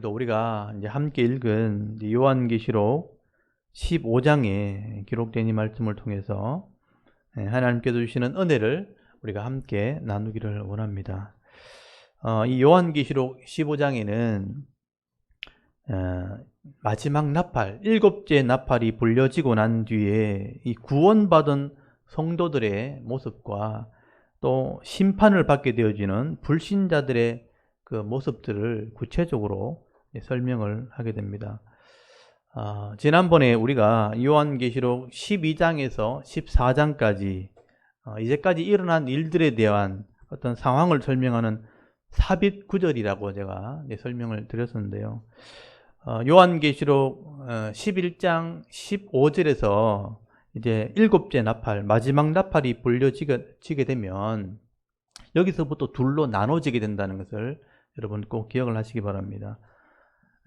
오늘도 우리가 이제 함께 읽은 요한계시록 15장에 기록된 이 말씀을 통해서 하나님께서 주시는 은혜를 우리가 함께 나누기를 원합니다. 이 요한계시록 15장에는 마지막 나팔, 7째 나팔이 불려지고 난 뒤에 이 구원받은 성도들의 모습과 또 심판을 받게 되어지는 불신자들의 그 모습들을 구체적으로 설명을 하게 됩니다. 지난번에 우리가 요한계시록 12장에서 14장까지 이제까지 일어난 일들에 대한 어떤 상황을 설명하는 삽입 구절이라고 제가 설명을 드렸었는데요. 요한계시록 11장 15절에서 이제 7째 나팔, 마지막 나팔이 불려지게 되면 여기서부터 둘로 나눠지게 된다는 것을 여러분 꼭 기억을 하시기 바랍니다.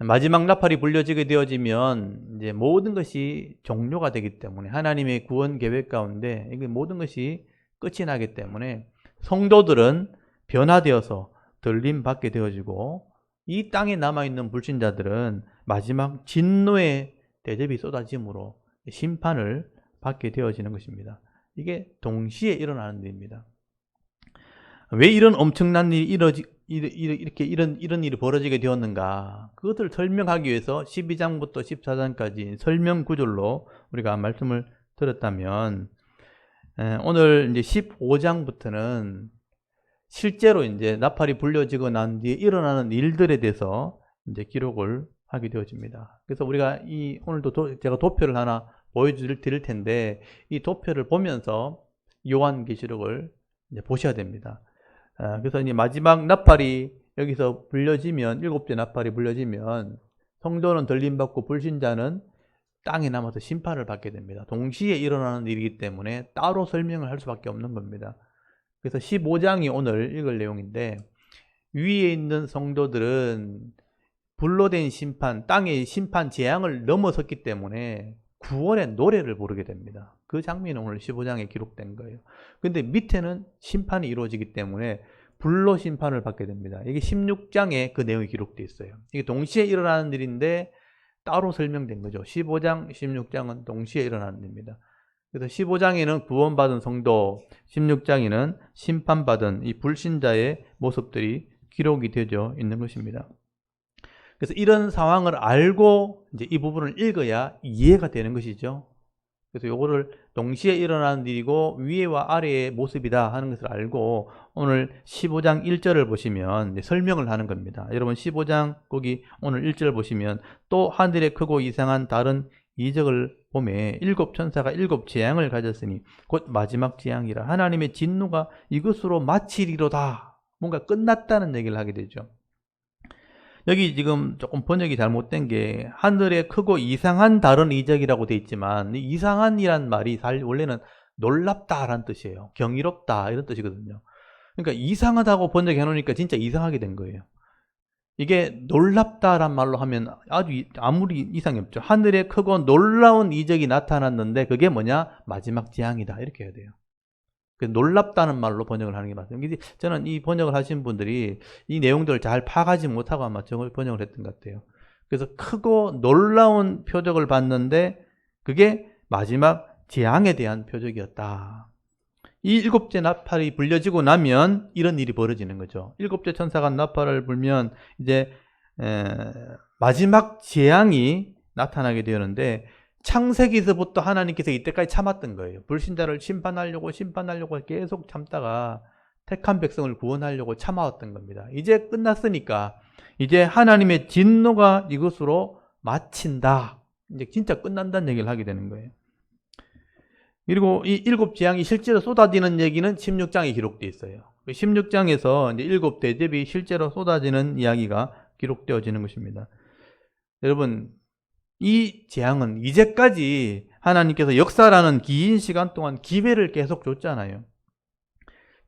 마지막 나팔이 불려지게 되어지면 이제 모든 것이 종료가 되기 때문에 하나님의 구원 계획 가운데 이게 모든 것이 끝이 나기 때문에 성도들은 변화되어서 들림 받게 되어지고 이 땅에 남아있는 불신자들은 마지막 진노의 대접이 쏟아짐으로 심판을 받게 되어지는 것입니다. 이게 동시에 일어나는 일입니다. 왜 이런 엄청난 일이 이런 일이 벌어지게 되었는가? 그것을 설명하기 위해서 12장부터 14장까지 설명 구절로 우리가 말씀을 들었다면, 오늘 이제 15장부터는 실제로 이제 나팔이 불려지고 난 뒤에 일어나는 일들에 대해서 이제 기록을 하게 되어집니다. 그래서 우리가 오늘도 제가 도표를 하나 보여드릴 텐데, 이 도표를 보면서 요한계시록을 이제 보셔야 됩니다. 그래서 이제 마지막 나팔이 여기서 불려지면, 7째 나팔이 불려지면 성도는 들림받고 불신자는 땅에 남아서 심판을 받게 됩니다. 동시에 일어나는 일이기 때문에 따로 설명을 할 수밖에 없는 겁니다. 그래서 15장이 오늘 읽을 내용인데, 위에 있는 성도들은 불로 된 심판, 땅의 심판 재앙을 넘어섰기 때문에 구원의 노래를 부르게 됩니다. 그 장면이 오늘 15장에 기록된 거예요. 근데 밑에는 심판이 이루어지기 때문에 불로 심판을 받게 됩니다. 이게 16장에 그 내용이 기록되어 있어요. 이게 동시에 일어나는 일인데 따로 설명된 거죠. 15장, 16장은 동시에 일어나는 일입니다. 그래서 15장에는 구원받은 성도, 16장에는 심판받은 이 불신자의 모습들이 기록이 되어 있는 것입니다. 그래서 이런 상황을 알고 이제 이 부분을 읽어야 이해가 되는 것이죠. 그래서 요거를 동시에 일어나는 일이고 위에와 아래의 모습이다 하는 것을 알고 오늘 15장 1절을 보시면 이제 설명을 하는 겁니다. 여러분 15장 거기 오늘 1절 보시면 또 하늘에 크고 이상한 다른 이적을 보매 7 천사가 7 재앙을 가졌으니 곧 마지막 재앙이라 하나님의 진노가 이것으로 마치리로다. 뭔가 끝났다는 얘기를 하게 되죠. 여기 지금 조금 번역이 잘못된 게 하늘에 크고 이상한 다른 이적이라고 돼 있지만 이 이상한이란 말이 원래는 놀랍다라는 뜻이에요. 경이롭다 이런 뜻이거든요. 그러니까 이상하다고 번역해 놓으니까 진짜 이상하게 된 거예요. 이게 놀랍다란 말로 하면 아무리 이상이 없죠. 하늘에 크고 놀라운 이적이 나타났는데 그게 뭐냐? 마지막 재앙이다 이렇게 해야 돼요. 놀랍다는 말로 번역을 하는 게 맞습니다. 저는 이 번역을 하신 분들이 이 내용들을 잘 파악하지 못하고 아마 저걸 번역을 했던 것 같아요. 그래서 크고 놀라운 표적을 봤는데 그게 마지막 재앙에 대한 표적이었다. 이 7째 나팔이 불려지고 나면 이런 일이 벌어지는 거죠. 7째 천사가 나팔을 불면 이제 마지막 재앙이 나타나게 되는데 창세기에서부터 하나님께서 이때까지 참았던 거예요. 불신자를 심판하려고 계속 참다가 택한 백성을 구원하려고 참아왔던 겁니다. 이제 끝났으니까 이제 하나님의 진노가 이것으로 마친다. 이제 진짜 끝난다는 얘기를 하게 되는 거예요. 그리고 이 7 재앙이 실제로 쏟아지는 얘기는 16장에 기록되어 있어요. 16장에서 이제 7 대접이 실제로 쏟아지는 이야기가 기록되어지는 것입니다. 여러분, 이 재앙은 이제까지 하나님께서 역사라는 긴 시간 동안 기회를 계속 줬잖아요.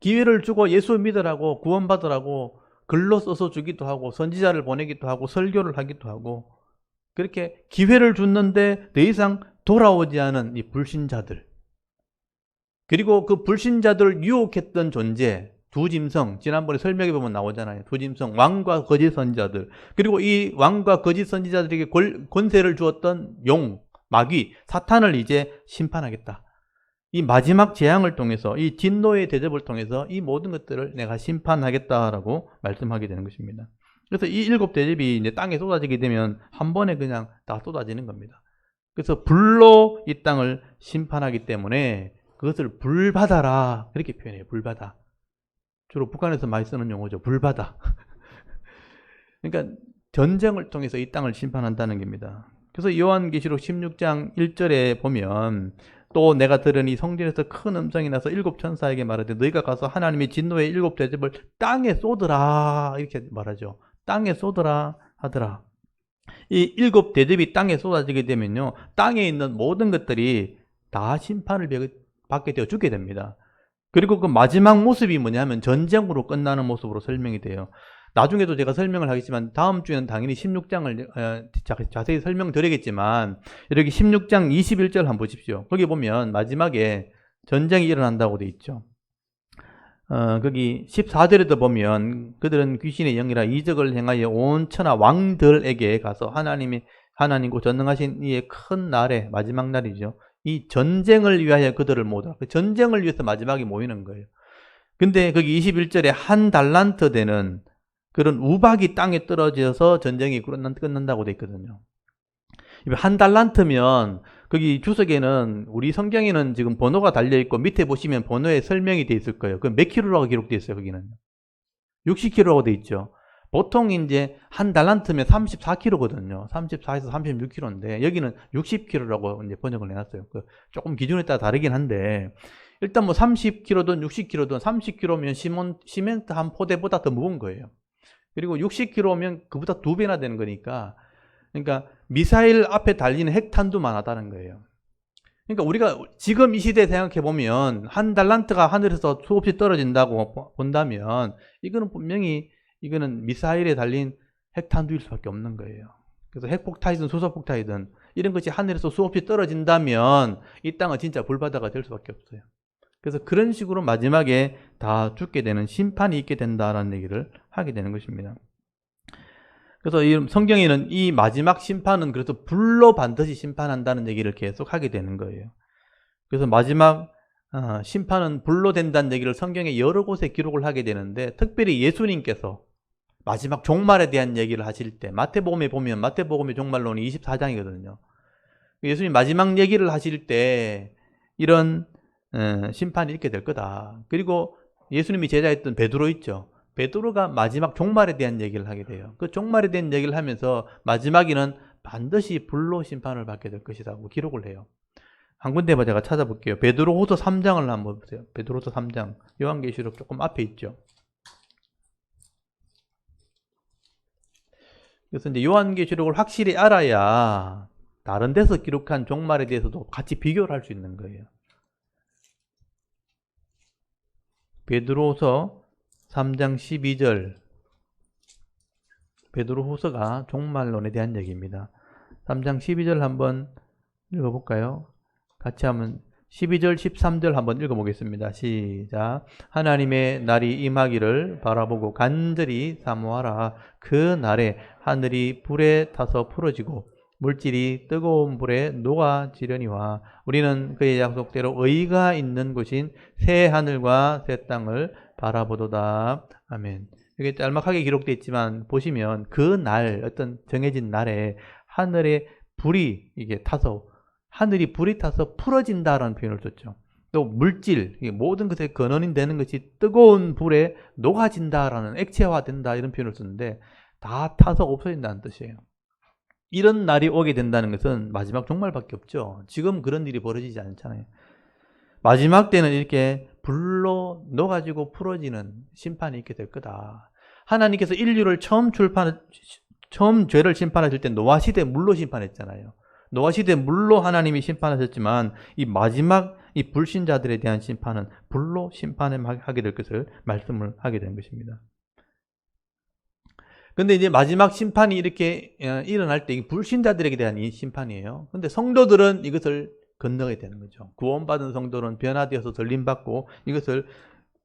기회를 주고 예수 믿으라고 구원받으라고 글로 써서 주기도 하고 선지자를 보내기도 하고 설교를 하기도 하고 그렇게 기회를 줬는데 더 이상 돌아오지 않은 이 불신자들, 그리고 그 불신자들을 유혹했던 존재, 두 짐승, 지난번에 설명해 보면 나오잖아요. 두 짐승, 왕과 거짓 선지자들. 그리고 이 왕과 거짓 선지자들에게 권세를 주었던 용, 마귀, 사탄을 이제 심판하겠다. 이 마지막 재앙을 통해서, 이 진노의 대접을 통해서 이 모든 것들을 내가 심판하겠다라고 말씀하게 되는 것입니다. 그래서 이 7 대접이 이제 땅에 쏟아지게 되면 한 번에 그냥 다 쏟아지는 겁니다. 그래서 불로 이 땅을 심판하기 때문에 그것을 불바다라 그렇게 표현해요. 불바다. 주로 북한에서 많이 쓰는 용어죠. 불바다. 그러니까 전쟁을 통해서 이 땅을 심판한다는 겁니다. 그래서 요한계시록 16장 1절에 보면 또 내가 들으니 성전에서 큰 음성이 나서 7 천사에게 말하되 너희가 가서 하나님의 진노의 7 대접을 땅에 쏟으라 이렇게 말하죠. 땅에 쏟으라 하더라. 이 7 대접이 땅에 쏟아지게 되면요, 땅에 있는 모든 것들이 다 심판을 받게 되어 죽게 됩니다. 그리고 그 마지막 모습이 뭐냐면 전쟁으로 끝나는 모습으로 설명이 돼요. 나중에도 제가 설명을 하겠지만 다음 주에는 당연히 16장을 자세히 설명드리겠지만 이렇게 16장 21절 한번 보십시오. 거기 보면 마지막에 전쟁이 일어난다고 돼 있죠. 거기 14절에도 보면 그들은 귀신의 영이라 이적을 행하여 온 천하 왕들에게 가서 하나님고 전능하신 이의 큰 날에 마지막 날이죠. 이 전쟁을 위하여 그들을 모으라. 그 전쟁을 위해서 마지막에 모이는 거예요. 근데 거기 21절에 한 달란트 되는 그런 우박이 땅에 떨어져서 전쟁이 끝난다고 돼 있거든요. 한 달란트면 거기 주석에는 우리 성경에는 지금 번호가 달려있고 밑에 보시면 번호에 설명이 돼 있을 거예요. 그 몇 킬로라고 기록되어 있어요. 거기는 60킬로라고 돼 있죠. 보통 이제 한 달란트면 34킬로거든요. 34에서 36킬로인데 여기는 60킬로라고 이제 번역을 해놨어요. 조금 기준에 따라 다르긴 한데 일단 뭐 30킬로든 60킬로든 30킬로면 시멘트 한 포대보다 더 무거운 거예요. 그리고 60킬로면 그보다 2배나 되는 거니까, 그러니까 미사일 앞에 달리는 핵탄도 많았다는 거예요. 그러니까 우리가 지금 이 시대에 생각해 보면 한 달란트가 하늘에서 수없이 떨어진다고 본다면 이거는 분명히 이거는 미사일에 달린 핵탄두일 수밖에 없는 거예요. 그래서 핵폭탄이든 수소폭탄이든 이런 것이 하늘에서 수없이 떨어진다면 이 땅은 진짜 불바다가 될 수밖에 없어요. 그래서 그런 식으로 마지막에 다 죽게 되는 심판이 있게 된다라는 얘기를 하게 되는 것입니다. 그래서 이 성경에는 이 마지막 심판은 그래서 불로 반드시 심판한다는 얘기를 계속 하게 되는 거예요. 그래서 마지막 심판은 불로 된다는 얘기를 성경에 여러 곳에 기록을 하게 되는데 특별히 예수님께서 마지막 종말에 대한 얘기를 하실 때 마태복음에 보면 마태복음의 종말론이 24장이거든요. 예수님 마지막 얘기를 하실 때 이런 심판이 있게 될 거다. 그리고 예수님이 제자였던 베드로 있죠. 베드로가 마지막 종말에 대한 얘기를 하게 돼요. 그 종말에 대한 얘기를 하면서 마지막에는 반드시 불로 심판을 받게 될 것이라고 기록을 해요. 한 군데만 제가 찾아볼게요. 베드로후서 3장을 한번 보세요. 베드로후서 3장. 요한계시록 조금 앞에 있죠. 그래서 이제 요한계시록을 확실히 알아야 다른 데서 기록한 종말에 대해서도 같이 비교를 할 수 있는 거예요. 베드로후서 3장 12절. 베드로후서가 종말론에 대한 얘기입니다. 3장 12절 한번 읽어볼까요? 같이 하면 12절 13절 한번 읽어보겠습니다. 시작. 하나님의 날이 임하기를 바라보고 간절히 사모하라. 그 날에 하늘이 불에 타서 풀어지고 물질이 뜨거운 불에 녹아지려니와 우리는 그의 약속대로 의가 있는 곳인 새 하늘과 새 땅을 바라보도다. 아멘. 이게 짤막하게 기록되어 있지만 보시면 그 날, 어떤 정해진 날에 하늘에 불이 이게 타서 하늘이 불이 타서 풀어진다라는 표현을 썼죠. 또 물질, 모든 것의 근원이 되는 것이 뜨거운 불에 녹아진다라는, 액체화된다 이런 표현을 썼는데 다 타서 없어진다는 뜻이에요. 이런 날이 오게 된다는 것은 마지막 종말밖에 없죠. 지금 그런 일이 벌어지지 않잖아요. 마지막 때는 이렇게 불로 녹아지고 풀어지는 심판이 있게 될 거다. 하나님께서 인류를 처음 죄를 심판하실 때 노아 시대 물로 심판했잖아요. 노아 시대 물로 하나님이 심판하셨지만 이 마지막 이 불신자들에 대한 심판은 불로 심판하게 될 것을 말씀을 하게 된 것입니다. 근데 이제 마지막 심판이 이렇게 일어날 때 이 불신자들에게 대한 이 심판이에요. 근데 성도들은 이것을 건너게 되는 거죠. 구원받은 성도는 변화되어서 들림받고 이것을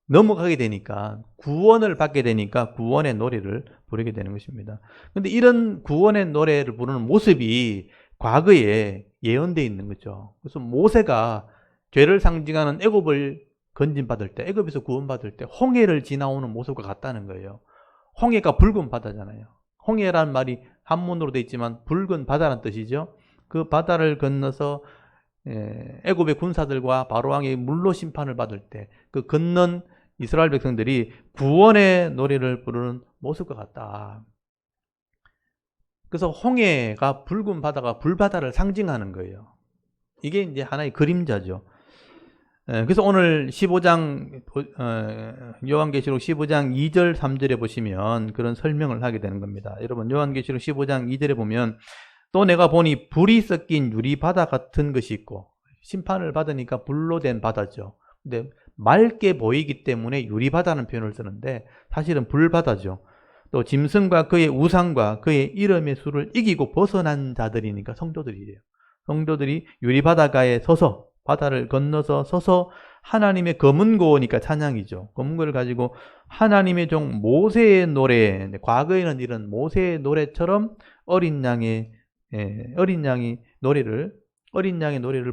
넘어가게 되니까, 구원을 받게 되니까 구원의 노래를 부르게 되는 것입니다. 근데 이런 구원의 노래를 부르는 모습이 과거에 예언되어 있는 거죠. 그래서 모세가 죄를 상징하는 애굽을 건진받을 때, 애굽에서 구원받을 때 홍해를 지나오는 모습과 같다는 거예요. 홍해가 붉은 바다잖아요. 홍해라는 말이 한문으로 되어 있지만 붉은 바다라는 뜻이죠. 그 바다를 건너서 애굽의 군사들과 바로왕의 물로 심판을 받을 때 그 건넌 이스라엘 백성들이 구원의 노래를 부르는 모습과 같다. 그래서 홍해가 붉은 바다가 불바다를 상징하는 거예요. 이게 이제 하나의 그림자죠. 그래서 오늘 15장 요한계시록 15장 2절 3절에 보시면 그런 설명을 하게 되는 겁니다. 여러분 요한계시록 15장 2절에 보면 또 내가 보니 불이 섞인 유리바다 같은 것이 있고, 심판을 받으니까 불로 된 바다죠. 근데 맑게 보이기 때문에 유리바다는 표현을 쓰는데 사실은 불바다죠. 또 짐승과 그의 우상과 그의 이름의 수를 이기고 벗어난 자들이니까 성도들이에요. 성도들이 유리바다가에 서서, 바다를 건너서 서서 하나님의 검은고니까 찬양이죠. 검은고를 가지고 하나님의 종 모세의 노래, 과거에는 이런 모세의 노래처럼 어린 양의 노래를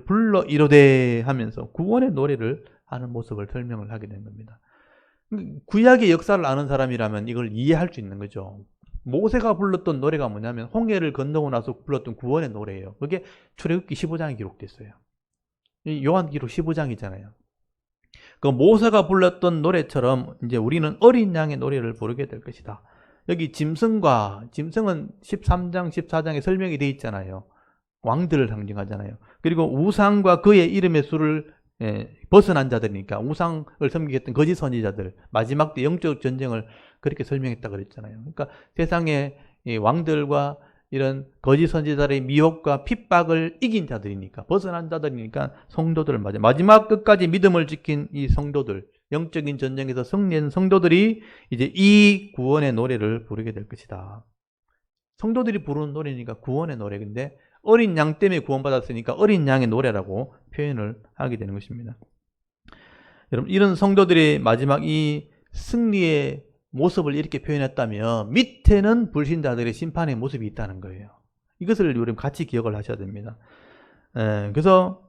불러 이르되 하면서 구원의 노래를 하는 모습을 설명을 하게 된 겁니다. 구약의 역사를 아는 사람이라면 이걸 이해할 수 있는 거죠. 모세가 불렀던 노래가 뭐냐면 홍해를 건너고 나서 불렀던 구원의 노래예요. 그게 출애굽기 15장에 기록됐어요. 요한기록 15장이잖아요. 그 모세가 불렀던 노래처럼 이제 우리는 어린 양의 노래를 부르게 될 것이다. 여기 짐승은 13장, 14장에 설명이 되어 있잖아요. 왕들을 상징하잖아요. 그리고 우상과 그의 이름의 수를 벗어난 자들이니까 우상을 섬기겠던 거짓 선지자들, 마지막 때 영적 전쟁을 그렇게 설명했다 그랬잖아요. 그러니까 세상의 왕들과 이런 거짓 선지자들의 미혹과 핍박을 이긴 자들이니까, 벗어난 자들이니까 성도들을 맞아요. 마지막 끝까지 믿음을 지킨 이 성도들, 영적인 전쟁에서 승리한 성도들이 이제 이 구원의 노래를 부르게 될 것이다. 성도들이 부르는 노래니까 구원의 노래인데 어린 양 때문에 구원받았으니까 어린 양의 노래라고 표현을 하게 되는 것입니다. 여러분, 이런 성도들이 마지막 이 승리의 모습을 이렇게 표현했다면 밑에는 불신자들의 심판의 모습이 있다는 거예요. 이것을 여러분 같이 기억을 하셔야 됩니다. 그래서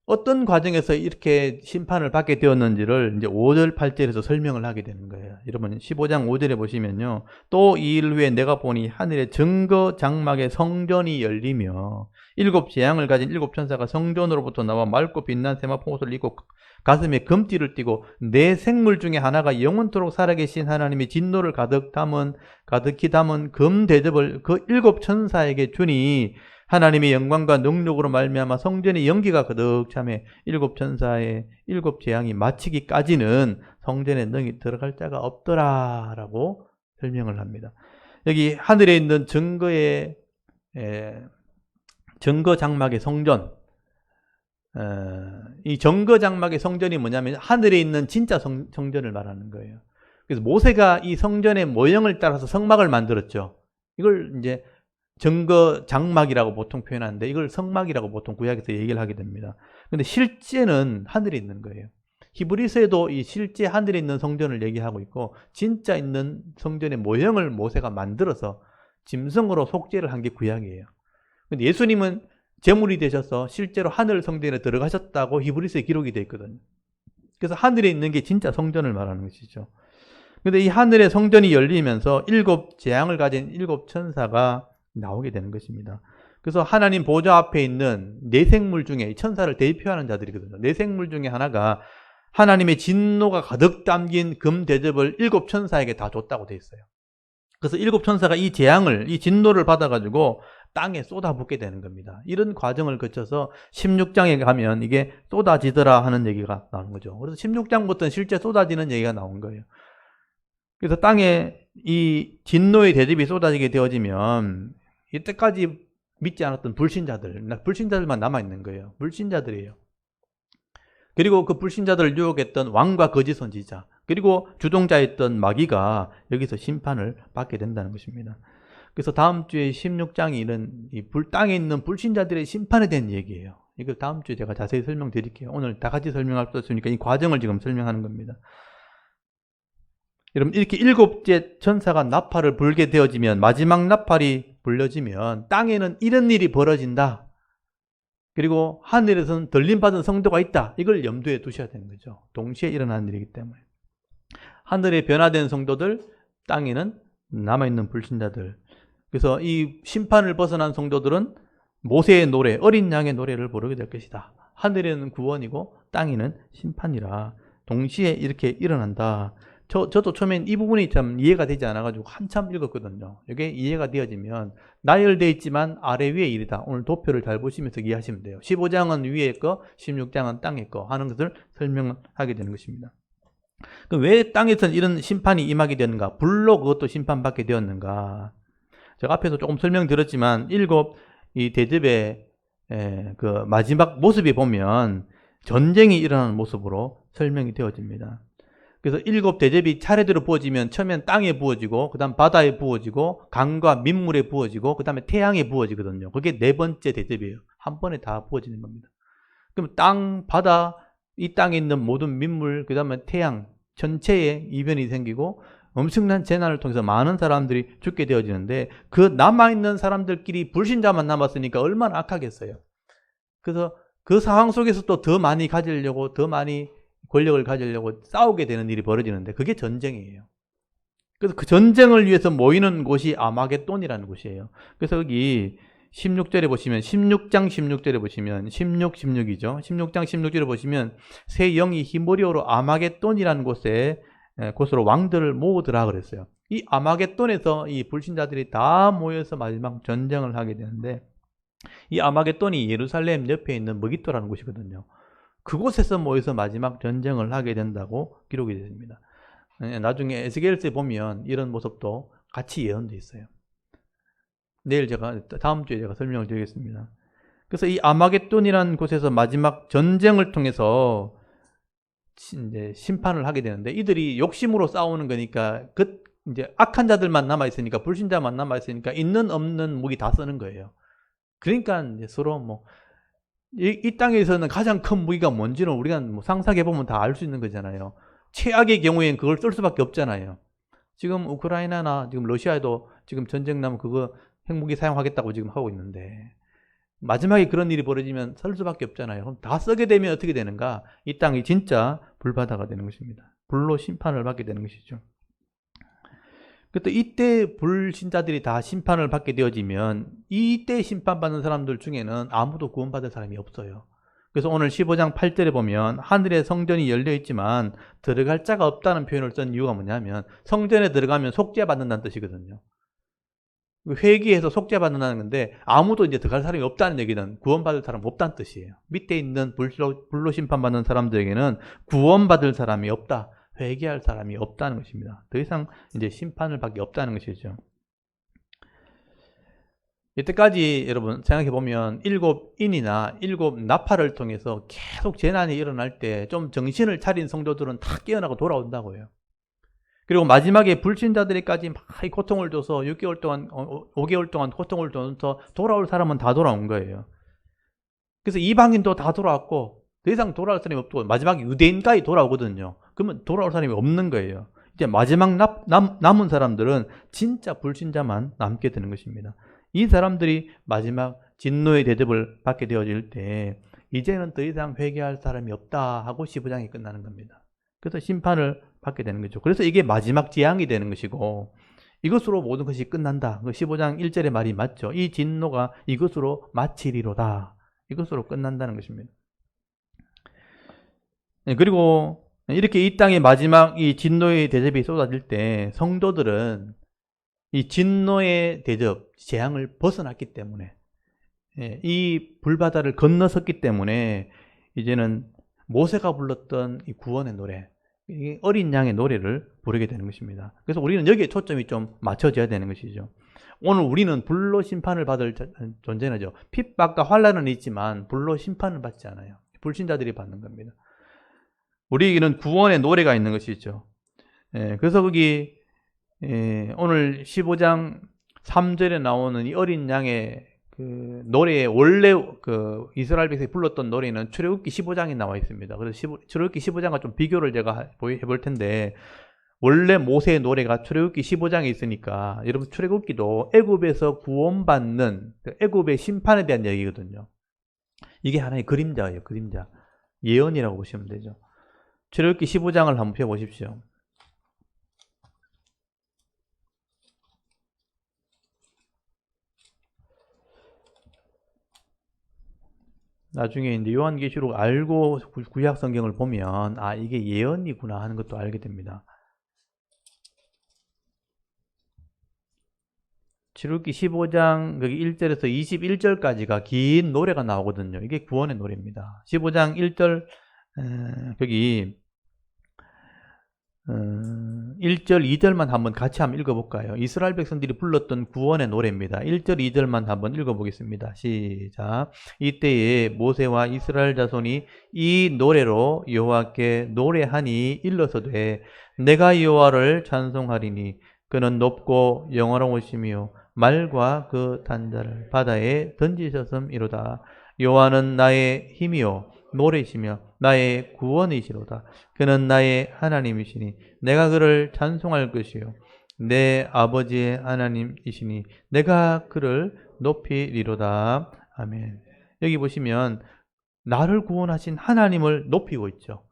어떤 과정에서 이렇게 심판을 받게 되었는지를 이제 5절, 8절에서 설명을 하게 되는 거예요. 여러분 15장 5절에 보시면요. 또 이 일 후에 내가 보니 하늘의 증거 장막의 성전이 열리며 7 재앙을 가진 7 천사가 성전으로부터 나와 맑고 빛난 세마포 옷을 입고 가슴에 금띠를 띠고 네 생물 중에 하나가 영원토록 살아계신 하나님의 진노를 가득히 담은 금 대접을 그 7 천사에게 주니 하나님의 영광과 능력으로 말미암아 성전의 연기가 가득 차매 7 천사의 7 재앙이 마치기까지는 성전에 능히 들어갈 자가 없더라 라고 설명을 합니다. 여기 하늘에 있는 증거 장막의 성전, 이 증거 장막의 성전이 뭐냐면 하늘에 있는 진짜 성전을 말하는 거예요. 그래서 모세가 이 성전의 모형을 따라서 성막을 만들었죠. 이걸 이제 증거 장막이라고 보통 표현하는데 이걸 성막이라고 보통 구약에서 얘기를 하게 됩니다. 근데 실제는 하늘에 있는 거예요. 히브리서에도 이 실제 하늘에 있는 성전을 얘기하고 있고 진짜 있는 성전의 모형을 모세가 만들어서 짐승으로 속죄를 한 게 구약이에요. 근데 예수님은 제물이 되셔서 실제로 하늘 성전에 들어가셨다고 히브리서에 기록이 되어 있거든요. 그래서 하늘에 있는 게 진짜 성전을 말하는 것이죠. 근데 이 하늘의 성전이 열리면서 7 재앙을 가진 7 천사가 나오게 되는 것입니다. 그래서 하나님 보좌 앞에 있는 네 생물 중에 천사를 대표하는 자들이거든요. 네 생물 중에 하나가 하나님의 진노가 가득 담긴 금 대접을 7 천사에게 다 줬다고 되어 있어요. 그래서 7 천사가 이 재앙을, 이 진노를 받아가지고 땅에 쏟아붓게 되는 겁니다. 이런 과정을 거쳐서 16장에 가면 이게 쏟아지더라 하는 얘기가 나오는 거죠. 그래서 16장부터는 실제 쏟아지는 얘기가 나온 거예요. 그래서 땅에 이 진노의 대접이 쏟아지게 되어지면 이때까지 믿지 않았던 불신자들만 남아있는 거예요. 불신자들이에요. 그리고 그 불신자들을 유혹했던 왕과 거짓 선지자, 그리고 주동자였던 마귀가 여기서 심판을 받게 된다는 것입니다. 그래서 다음 주에 16장이 이런 땅에 있는 불신자들의 심판에 대한 얘기예요. 이걸 다음 주에 제가 자세히 설명드릴게요. 오늘 다 같이 설명할 수 없으니까 이 과정을 지금 설명하는 겁니다. 여러분 이렇게 7째 천사가 나팔을 불게 되어지면, 마지막 나팔이 불려지면 땅에는 이런 일이 벌어진다. 그리고 하늘에서는 들림받은 성도가 있다. 이걸 염두에 두셔야 되는 거죠. 동시에 일어나는 일이기 때문에. 하늘에 변화된 성도들, 땅에는 남아있는 불신자들. 그래서 이 심판을 벗어난 성도들은 모세의 노래, 어린 양의 노래를 부르게 될 것이다. 하늘에는 구원이고 땅에는 심판이라 동시에 이렇게 일어난다. 저도 처음엔 이 부분이 참 이해가 되지 않아가지고 한참 읽었거든요. 이게 이해가 되어지면 나열되어 있지만 아래 위에 일이다. 오늘 도표를 잘 보시면서 이해하시면 돼요. 15장은 위에 거, 16장은 땅에 거 하는 것을 설명하게 되는 것입니다. 그럼 왜 땅에서는 이런 심판이 임하게 되는가? 불로 그것도 심판받게 되었는가? 제가 앞에서 조금 설명드렸지만 이 대접의 그 마지막 모습이 보면 전쟁이 일어나는 모습으로 설명이 되어집니다. 그래서 7 대접이 차례대로 부어지면 처음엔 땅에 부어지고, 그 다음 바다에 부어지고, 강과 민물에 부어지고, 그 다음에 태양에 부어지거든요. 그게 4번째 대접이에요. 한 번에 다 부어지는 겁니다. 그럼 땅, 바다, 이 땅에 있는 모든 민물, 그 다음에 태양 전체에 이변이 생기고 엄청난 재난을 통해서 많은 사람들이 죽게 되어지는데, 그 남아있는 사람들끼리 불신자만 남았으니까 얼마나 악하겠어요. 그래서 그 상황 속에서 또 더 많이 가지려고, 더 많이 권력을 가지려고 싸우게 되는 일이 벌어지는데, 그게 전쟁이에요. 그래서 그 전쟁을 위해서 모이는 곳이 아마겟돈이라는 곳이에요. 그래서 여기 16절에 보시면, 16장 16절에 보시면, 16이죠. 16장 16절에 보시면 새 영이 히브리어로 아마겟돈이라는 곳으로 왕들을 모으더라 그랬어요. 이 아마겟돈에서 이 불신자들이 다 모여서 마지막 전쟁을 하게 되는데, 이 아마겟돈이 예루살렘 옆에 있는 머깃도라는 곳이거든요. 그곳에서 모여서 마지막 전쟁을 하게 된다고 기록이 됩니다. 나중에 에스겔서에 보면 이런 모습도 같이 예언되어 있어요. 다음 주에 제가 설명을 드리겠습니다. 그래서 이 아마겟돈이라는 곳에서 마지막 전쟁을 통해서 이제 심판을 하게 되는데, 이들이 욕심으로 싸우는 거니까, 이제 악한 자들만 남아있으니까, 불신자만 남아있으니까, 있는 없는 무기 다 쓰는 거예요. 그러니까 이제 서로 이 땅에서는 가장 큰 무기가 뭔지는 우리가 상상해보면 다 알 수 있는 거잖아요. 최악의 경우에는 그걸 쓸 수밖에 없잖아요. 지금 우크라이나나 지금 러시아에도 지금 전쟁 나면 그거 핵무기 사용하겠다고 지금 하고 있는데, 마지막에 그런 일이 벌어지면 쓸 수밖에 없잖아요. 그럼 다 쓰게 되면 어떻게 되는가? 이 땅이 진짜 불바다가 되는 것입니다. 불로 심판을 받게 되는 것이죠. 그때 이때 불신자들이 다 심판을 받게 되어지면, 이때 심판받는 사람들 중에는 아무도 구원받을 사람이 없어요. 그래서 오늘 15장 8절에 보면 하늘의 성전이 열려 있지만 들어갈 자가 없다는 표현을 쓴 이유가 뭐냐면, 성전에 들어가면 속죄받는다는 뜻이거든요. 회개해서 속죄받는다는 건데, 아무도 이제 들어갈 사람이 없다는 얘기는 구원받을 사람이 없다는 뜻이에요. 밑에 있는 불로 심판받는 사람들에게는 구원받을 사람이 없다, 회개할 사람이 없다는 것입니다. 더 이상 이제 심판을 받기 없다는 것이죠. 이때까지 여러분 생각해 보면 7인이나 7 나팔을 통해서 계속 재난이 일어날 때 좀 정신을 차린 성도들은 다 깨어나고 돌아온다고 해요. 그리고 마지막에 불신자들에까지 막 고통을 줘서 6개월 동안, 5개월 동안 고통을 줘서 돌아올 사람은 다 돌아온 거예요. 그래서 이방인도 다 돌아왔고, 더 이상 돌아올 사람이 없고, 마지막에 유대인까지 돌아오거든요. 그러면 돌아올 사람이 없는 거예요. 이제 마지막 남은 사람들은 진짜 불신자만 남게 되는 것입니다. 이 사람들이 마지막 진노의 대접을 받게 되어질 때, 이제는 더 이상 회개할 사람이 없다 하고 15장이 끝나는 겁니다. 그래서 심판을 받게 되는 거죠. 그래서 이게 마지막 재앙이 되는 것이고, 이것으로 모든 것이 끝난다. 15장 1절의 말이 맞죠. 이 진노가 이것으로 마치리로다. 이것으로 끝난다는 것입니다. 그리고 이렇게 이 땅의 마지막 이 진노의 대접이 쏟아질 때, 성도들은 이 진노의 대접, 재앙을 벗어났기 때문에, 이 불바다를 건너섰기 때문에 이제는 모세가 불렀던 이 구원의 노래, 이 어린 양의 노래를 부르게 되는 것입니다. 그래서 우리는 여기에 초점이 좀 맞춰져야 되는 것이죠. 오늘 우리는 불로 심판을 받을 존재죠. 핍박과 환난은 있지만 불로 심판을 받지 않아요. 불신자들이 받는 겁니다. 우리에게는 구원의 노래가 있는 것이죠. 그래서 거기 오늘 15장 3절에 나오는 이 어린 양의 그 노래의 원래 그 이스라엘 백성이 불렀던 노래는 출애굽기 15장에 나와 있습니다. 그래서 출애굽기 15장과 좀 비교를 제가 해볼 텐데, 원래 모세의 노래가 출애굽기 15장에 있으니까 여러분 출애굽기도 애굽에서 구원받는 애굽의 심판에 대한 얘기거든요. 이게 하나의 그림자예요. 그림자. 예언이라고 보시면 되죠. 출애굽기 15장을 한번 펴보십시오. 나중에 이제 요한계시록 알고 구약 성경을 보면 아 이게 예언이구나 하는 것도 알게 됩니다. 출애굽기 15장 거기 1절에서 21절까지가 긴 노래가 나오거든요. 이게 구원의 노래입니다. 15장 1절 거기 1절, 2절만 한번 같이 한번 읽어볼까요? 이스라엘 백성들이 불렀던 구원의 노래입니다. 1절, 2절만 한번 읽어보겠습니다. 시작. 이때에 모세와 이스라엘 자손이 이 노래로 여호와께 노래하니 일러서되 내가 여호와를 찬송하리니 그는 높고 영원하시며 말과 그 단자를 바다에 던지셨음이로다. 여호와는 나의 힘이요 노래시며 나의 구원이시로다. 그는 나의 하나님이시니 내가 그를 찬송할 것이요 내 아버지의 하나님이시니 내가 그를 높이리로다. 아멘. 여기 보시면 나를 구원하신 하나님을 높이고 있죠.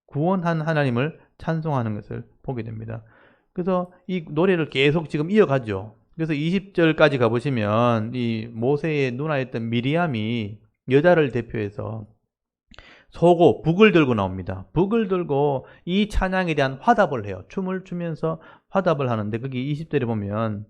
구원한 하나님을 찬송하는 것을 보게 됩니다. 그래서 이 노래를 계속 지금 이어가죠. 그래서 20절까지 가보시면 이 모세의 누나였던 미리암이 여자를 대표해서 소고, 북을 들고 나옵니다. 북을 들고 이 찬양에 대한 화답을 해요. 춤을 추면서 화답을 하는데 거기 20절에 보면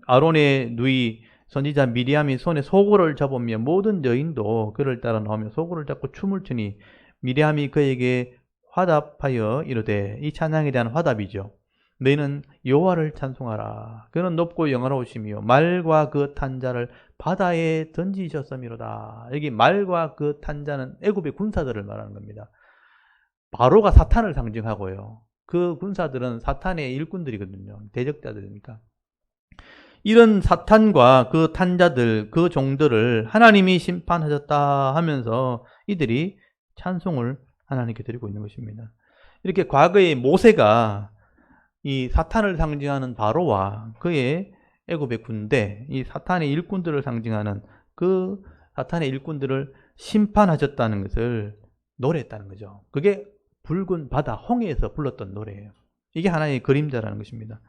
아론의 누이 선지자 미리암이 손에 소고를 잡으며 모든 여인도 그를 따라 나오며 소고를 잡고 춤을 추니 미리암이 그에게 화답하여 이르되 이 찬양에 대한 화답이죠. 너희는 여호와를 찬송하라. 그는 높고 영원하시며 말과 그 탄자를 바다에 던지셨음이로다. 여기 말과 그 탄자는 애굽의 군사들을 말하는 겁니다. 바로가 사탄을 상징하고요. 그 군사들은 사탄의 일꾼들이거든요. 대적자들이니까. 이런 사탄과 그 탄자들, 그 종들을 하나님이 심판하셨다 하면서 이들이 찬송을 하나님께 드리고 있는 것입니다. 이렇게 과거의 모세가 이 사탄을 상징하는 바로와 그의 애굽의 군대, 이 사탄의 일꾼들을 상징하는 그 사탄의 일꾼들을 심판하셨다는 것을 노래했다는 거죠. 그게 붉은 바다, 홍해에서 불렀던 노래예요. 이게 하나의 그림자라는 것입니다.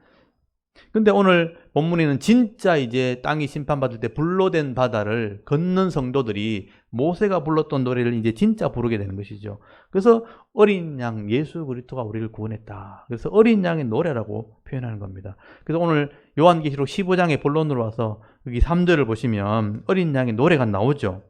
근데 오늘 본문에는 진짜 이제 땅이 심판받을 때 불로 된 바다를 걷는 성도들이 모세가 불렀던 노래를 이제 진짜 부르게 되는 것이죠. 그래서 어린 양 예수 그리스도가 우리를 구원했다. 그래서 어린 양의 노래라고 표현하는 겁니다. 그래서 오늘 요한계시록 15장의 본론으로 와서 여기 3절을 보시면 어린 양의 노래가 나오죠.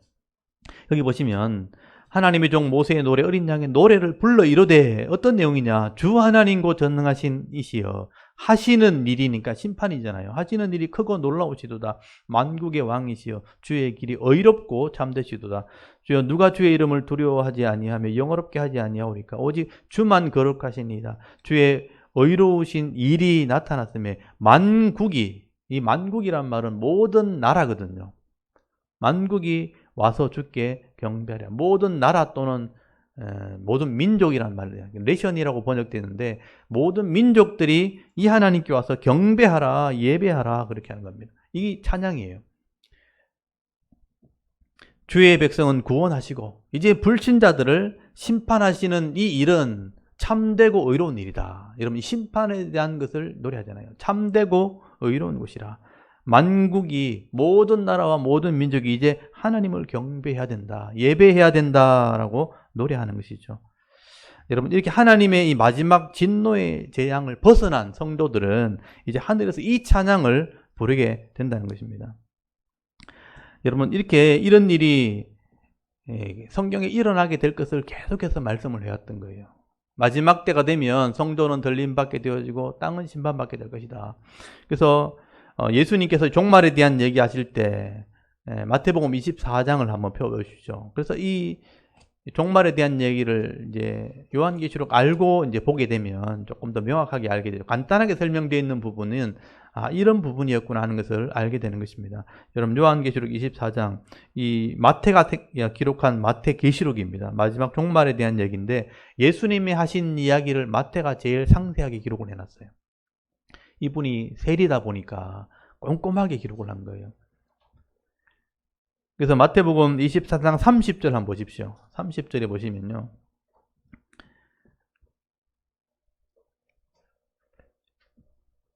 여기 보시면 하나님의 종 모세의 노래 어린 양의 노래를 불러 이르되 어떤 내용이냐? 주 하나님고 전능하신 이시여 하시는 일이니까 심판이잖아요. 하시는 일이 크고 놀라우시도다. 만국의 왕이시여 주의 길이 의롭고 참되시도다. 주여 누가 주의 이름을 두려워하지 아니하며 영어롭게 하지 아니하오리까? 오직 주만 거룩하시니이다. 주의 의로우신 일이 나타났음에 만국이, 이 만국이란 말은 모든 나라거든요. 만국이 와서 주께 경배하랴. 모든 나라 또는 모든 민족이란 말이에요. 내션이라고 번역되는데 모든 민족들이 이 하나님께 와서 경배하라, 예배하라 그렇게 하는 겁니다. 이게 찬양이에요. 주의 백성은 구원하시고 이제 불신자들을 심판하시는 이 일은 참되고 의로운 일이다. 여러분 이 심판에 대한 것을 노래하잖아요. 참되고 의로운 것이라. 만국이 모든 나라와 모든 민족이 이제 하나님을 경배해야 된다. 예배해야 된다라고 노래하는 것이죠. 여러분 이렇게 하나님의 이 마지막 진노의 재앙을 벗어난 성도들은 이제 하늘에서 이 찬양을 부르게 된다는 것입니다. 여러분 이렇게 이런 일이 성경에 일어나게 될 것을 계속해서 말씀을 해왔던 거예요. 마지막 때가 되면 성도는 덜림받게 되어지고 땅은 심판받게 될 것이다. 그래서 예수님께서 종말에 대한 얘기하실 때 마태복음 24장을 한번 펴보시죠. 그래서 이 종말에 대한 얘기를 이제 요한계시록 알고 이제 보게 되면 조금 더 명확하게 알게 돼요. 간단하게 설명되어 있는 부분은 이런 부분이었구나 하는 것을 알게 되는 것입니다. 여러분 요한계시록 24장 이 마태가 기록한 마태계시록입니다. 마지막 종말에 대한 얘기인데 예수님이 하신 이야기를 마태가 제일 상세하게 기록을 해놨어요. 이분이 세리다 보니까 꼼꼼하게 기록을 한 거예요. 그래서 마태복음 24장 30절 한번 보십시오. 30절에 보시면요.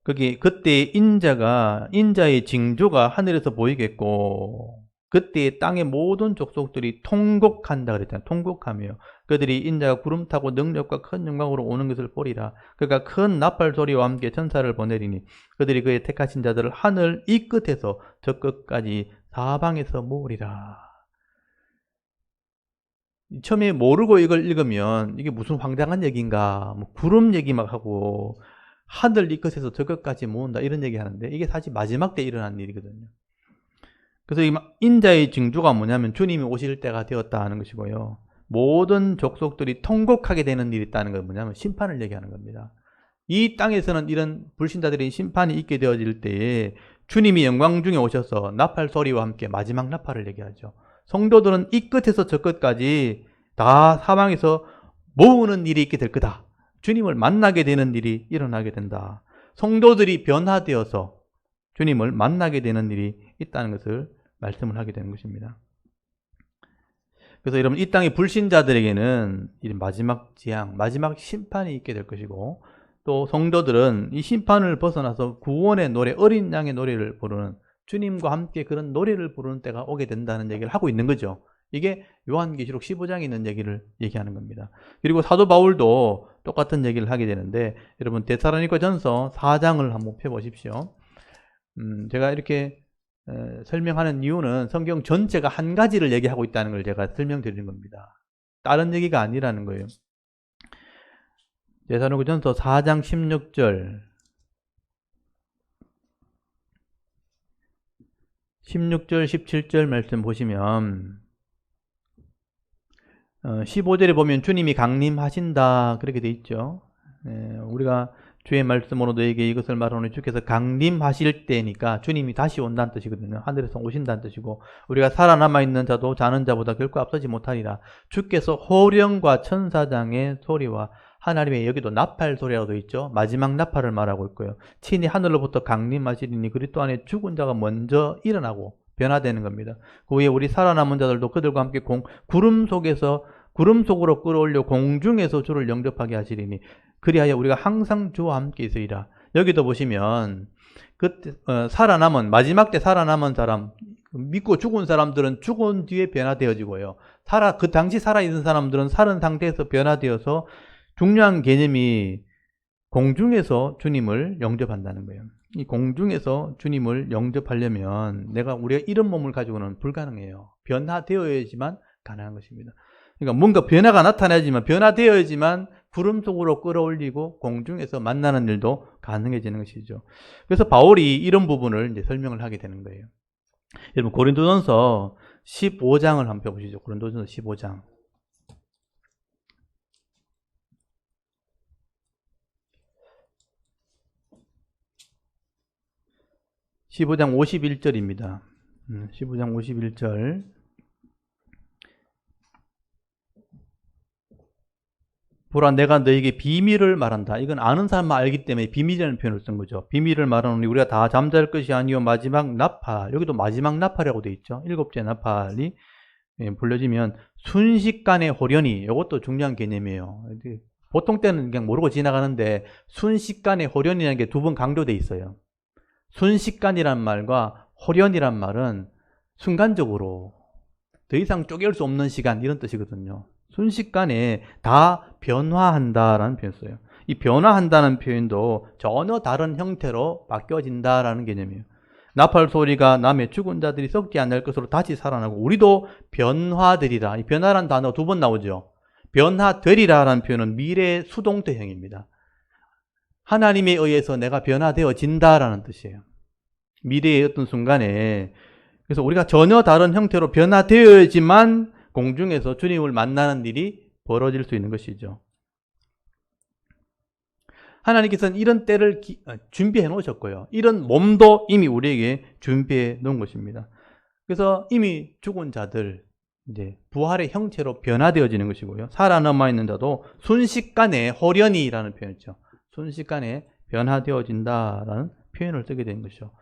그때 인자의 징조가 하늘에서 보이겠고 그때 땅의 모든 족속들이 통곡한다 그랬잖아요. 통곡하며 그들이 인자가 구름 타고 능력과 큰 영광으로 오는 것을 보리라. 그러니까 큰 나팔 소리와 함께 천사를 보내리니 그들이 그의 택하신 자들을 하늘 이 끝에서 저 끝까지 사방에서 모으리라. 처음에 모르고 이걸 읽으면 이게 무슨 황당한 얘기인가, 뭐 구름 얘기 막 하고 하늘 이 끝에서 저 끝까지 모은다 이런 얘기 하는데 이게 사실 마지막 때 일어난 일이거든요. 그래서 이 인자의 징조가 뭐냐면 주님이 오실 때가 되었다 하는 것이고요. 모든 족속들이 통곡하게 되는 일이 있다는 건 뭐냐면 심판을 얘기하는 겁니다. 이 땅에서는 이런 불신자들의 심판이 있게 되어질 때에 주님이 영광 중에 오셔서 나팔 소리와 함께 마지막 나팔을 얘기하죠. 성도들은 이 끝에서 저 끝까지 다 사방에서 모으는 일이 있게 될 거다. 주님을 만나게 되는 일이 일어나게 된다. 성도들이 변화되어서 주님을 만나게 되는 일이 있다는 것을 말씀을 하게 되는 것입니다. 그래서 여러분 이 땅의 불신자들에게는 이 마지막 재앙, 마지막 심판이 있게 될 것이고 또 성도들은 이 심판을 벗어나서 구원의 노래, 어린 양의 노래를 부르는 주님과 함께 그런 노래를 부르는 때가 오게 된다는 얘기를 하고 있는 거죠. 이게 요한계시록 15장에 있는 얘기를 얘기하는 겁니다. 그리고 사도 바울도 똑같은 얘기를 하게 되는데 여러분 데살로니가전서 4장을 한번 펴보십시오. 제가 이렇게 설명하는 이유는 성경 전체가 한 가지를 얘기하고 있다는 걸 제가 설명드리는 겁니다. 다른 얘기가 아니라는 거예요. 데살로니가전서 4장 16절 17절 말씀 보시면 15절에 보면 주님이 강림하신다 그렇게 돼 있죠. 우리가 주의 말씀으로 너에게 이것을 말하노니 주께서 강림하실 때니까 주님이 다시 온다는 뜻이거든요. 하늘에서 오신다는 뜻이고 우리가 살아남아 있는 자도 자는 자보다 결코 앞서지 못하리라. 주께서 호령과 천사장의 소리와 하나님의 여기도 나팔 소리라고 되어 있죠. 마지막 나팔을 말하고 있고요. 친히 하늘로부터 강림하시리니 그리스도 안에 죽은 자가 먼저 일어나고 변화되는 겁니다. 그 후에 우리 살아남은 자들도 그들과 함께 구름 속으로 끌어올려 공중에서 주를 영접하게 하시리니 그리하여 우리가 항상 주와 함께 있으리라. 여기도 보시면 그때 살아남은 마지막 때 살아남은 사람 믿고 죽은 사람들은 죽은 뒤에 변화되어지고요. 그 당시 살아있는 사람들은 살은 상태에서 변화되어서 중요한 개념이 공중에서 주님을 영접한다는 거예요. 이 공중에서 주님을 영접하려면 우리가 이런 몸을 가지고는 불가능해요. 변화되어야지만 가능한 것입니다. 그러니까 뭔가 변화가 나타나야지만 변화되어야지만 구름 속으로 끌어올리고 공중에서 만나는 일도 가능해지는 것이죠. 그래서 바울이 이런 부분을 이제 설명을 하게 되는 거예요. 여러분 고린도전서 15장을 한번 펴보시죠. 고린도전서 15장. 15장 51절입니다. 15장 51절. 보라 내가 너에게 비밀을 말한다. 이건 아는 사람만 알기 때문에 비밀이라는 표현을 쓴 거죠. 비밀을 말하노니 우리가 다 잠잘 것이 아니요 마지막 나팔. 여기도 마지막 나팔이라고 되어 있죠. 7째 나팔이 불려지면 순식간에 호련히. 이것도 중요한 개념이에요. 보통 때는 그냥 모르고 지나가는데 순식간에 호련이라는 게 두 번 강조되어 있어요. 순식간이란 말과 호련이란 말은 순간적으로 더 이상 쪼갤 수 없는 시간 이런 뜻이거든요. 순식간에 다 변화한다라는 표현을 써요. 이 변화한다는 표현도 전혀 다른 형태로 바뀌어진다라는 개념이에요. 나팔 소리가 나며 죽은 자들이 썩지 않을 것으로 다시 살아나고 우리도 변화되리라. 이 변화란 단어 두 번 나오죠. 변화되리라라는 표현은 미래 수동태형입니다. 하나님에 의해서 내가 변화되어진다라는 뜻이에요. 미래의 어떤 순간에. 그래서 우리가 전혀 다른 형태로 변화되어야지만 공중에서 주님을 만나는 일이 벌어질 수 있는 것이죠. 하나님께서는 이런 때를 준비해 놓으셨고요. 이런 몸도 이미 우리에게 준비해 놓은 것입니다. 그래서 이미 죽은 자들, 이제 부활의 형체로 변화되어지는 것이고요. 살아남아 있는 자도 순식간에 호련히라는 표현이죠. 순식간에 변화되어진다라는 표현을 쓰게 된 것이죠.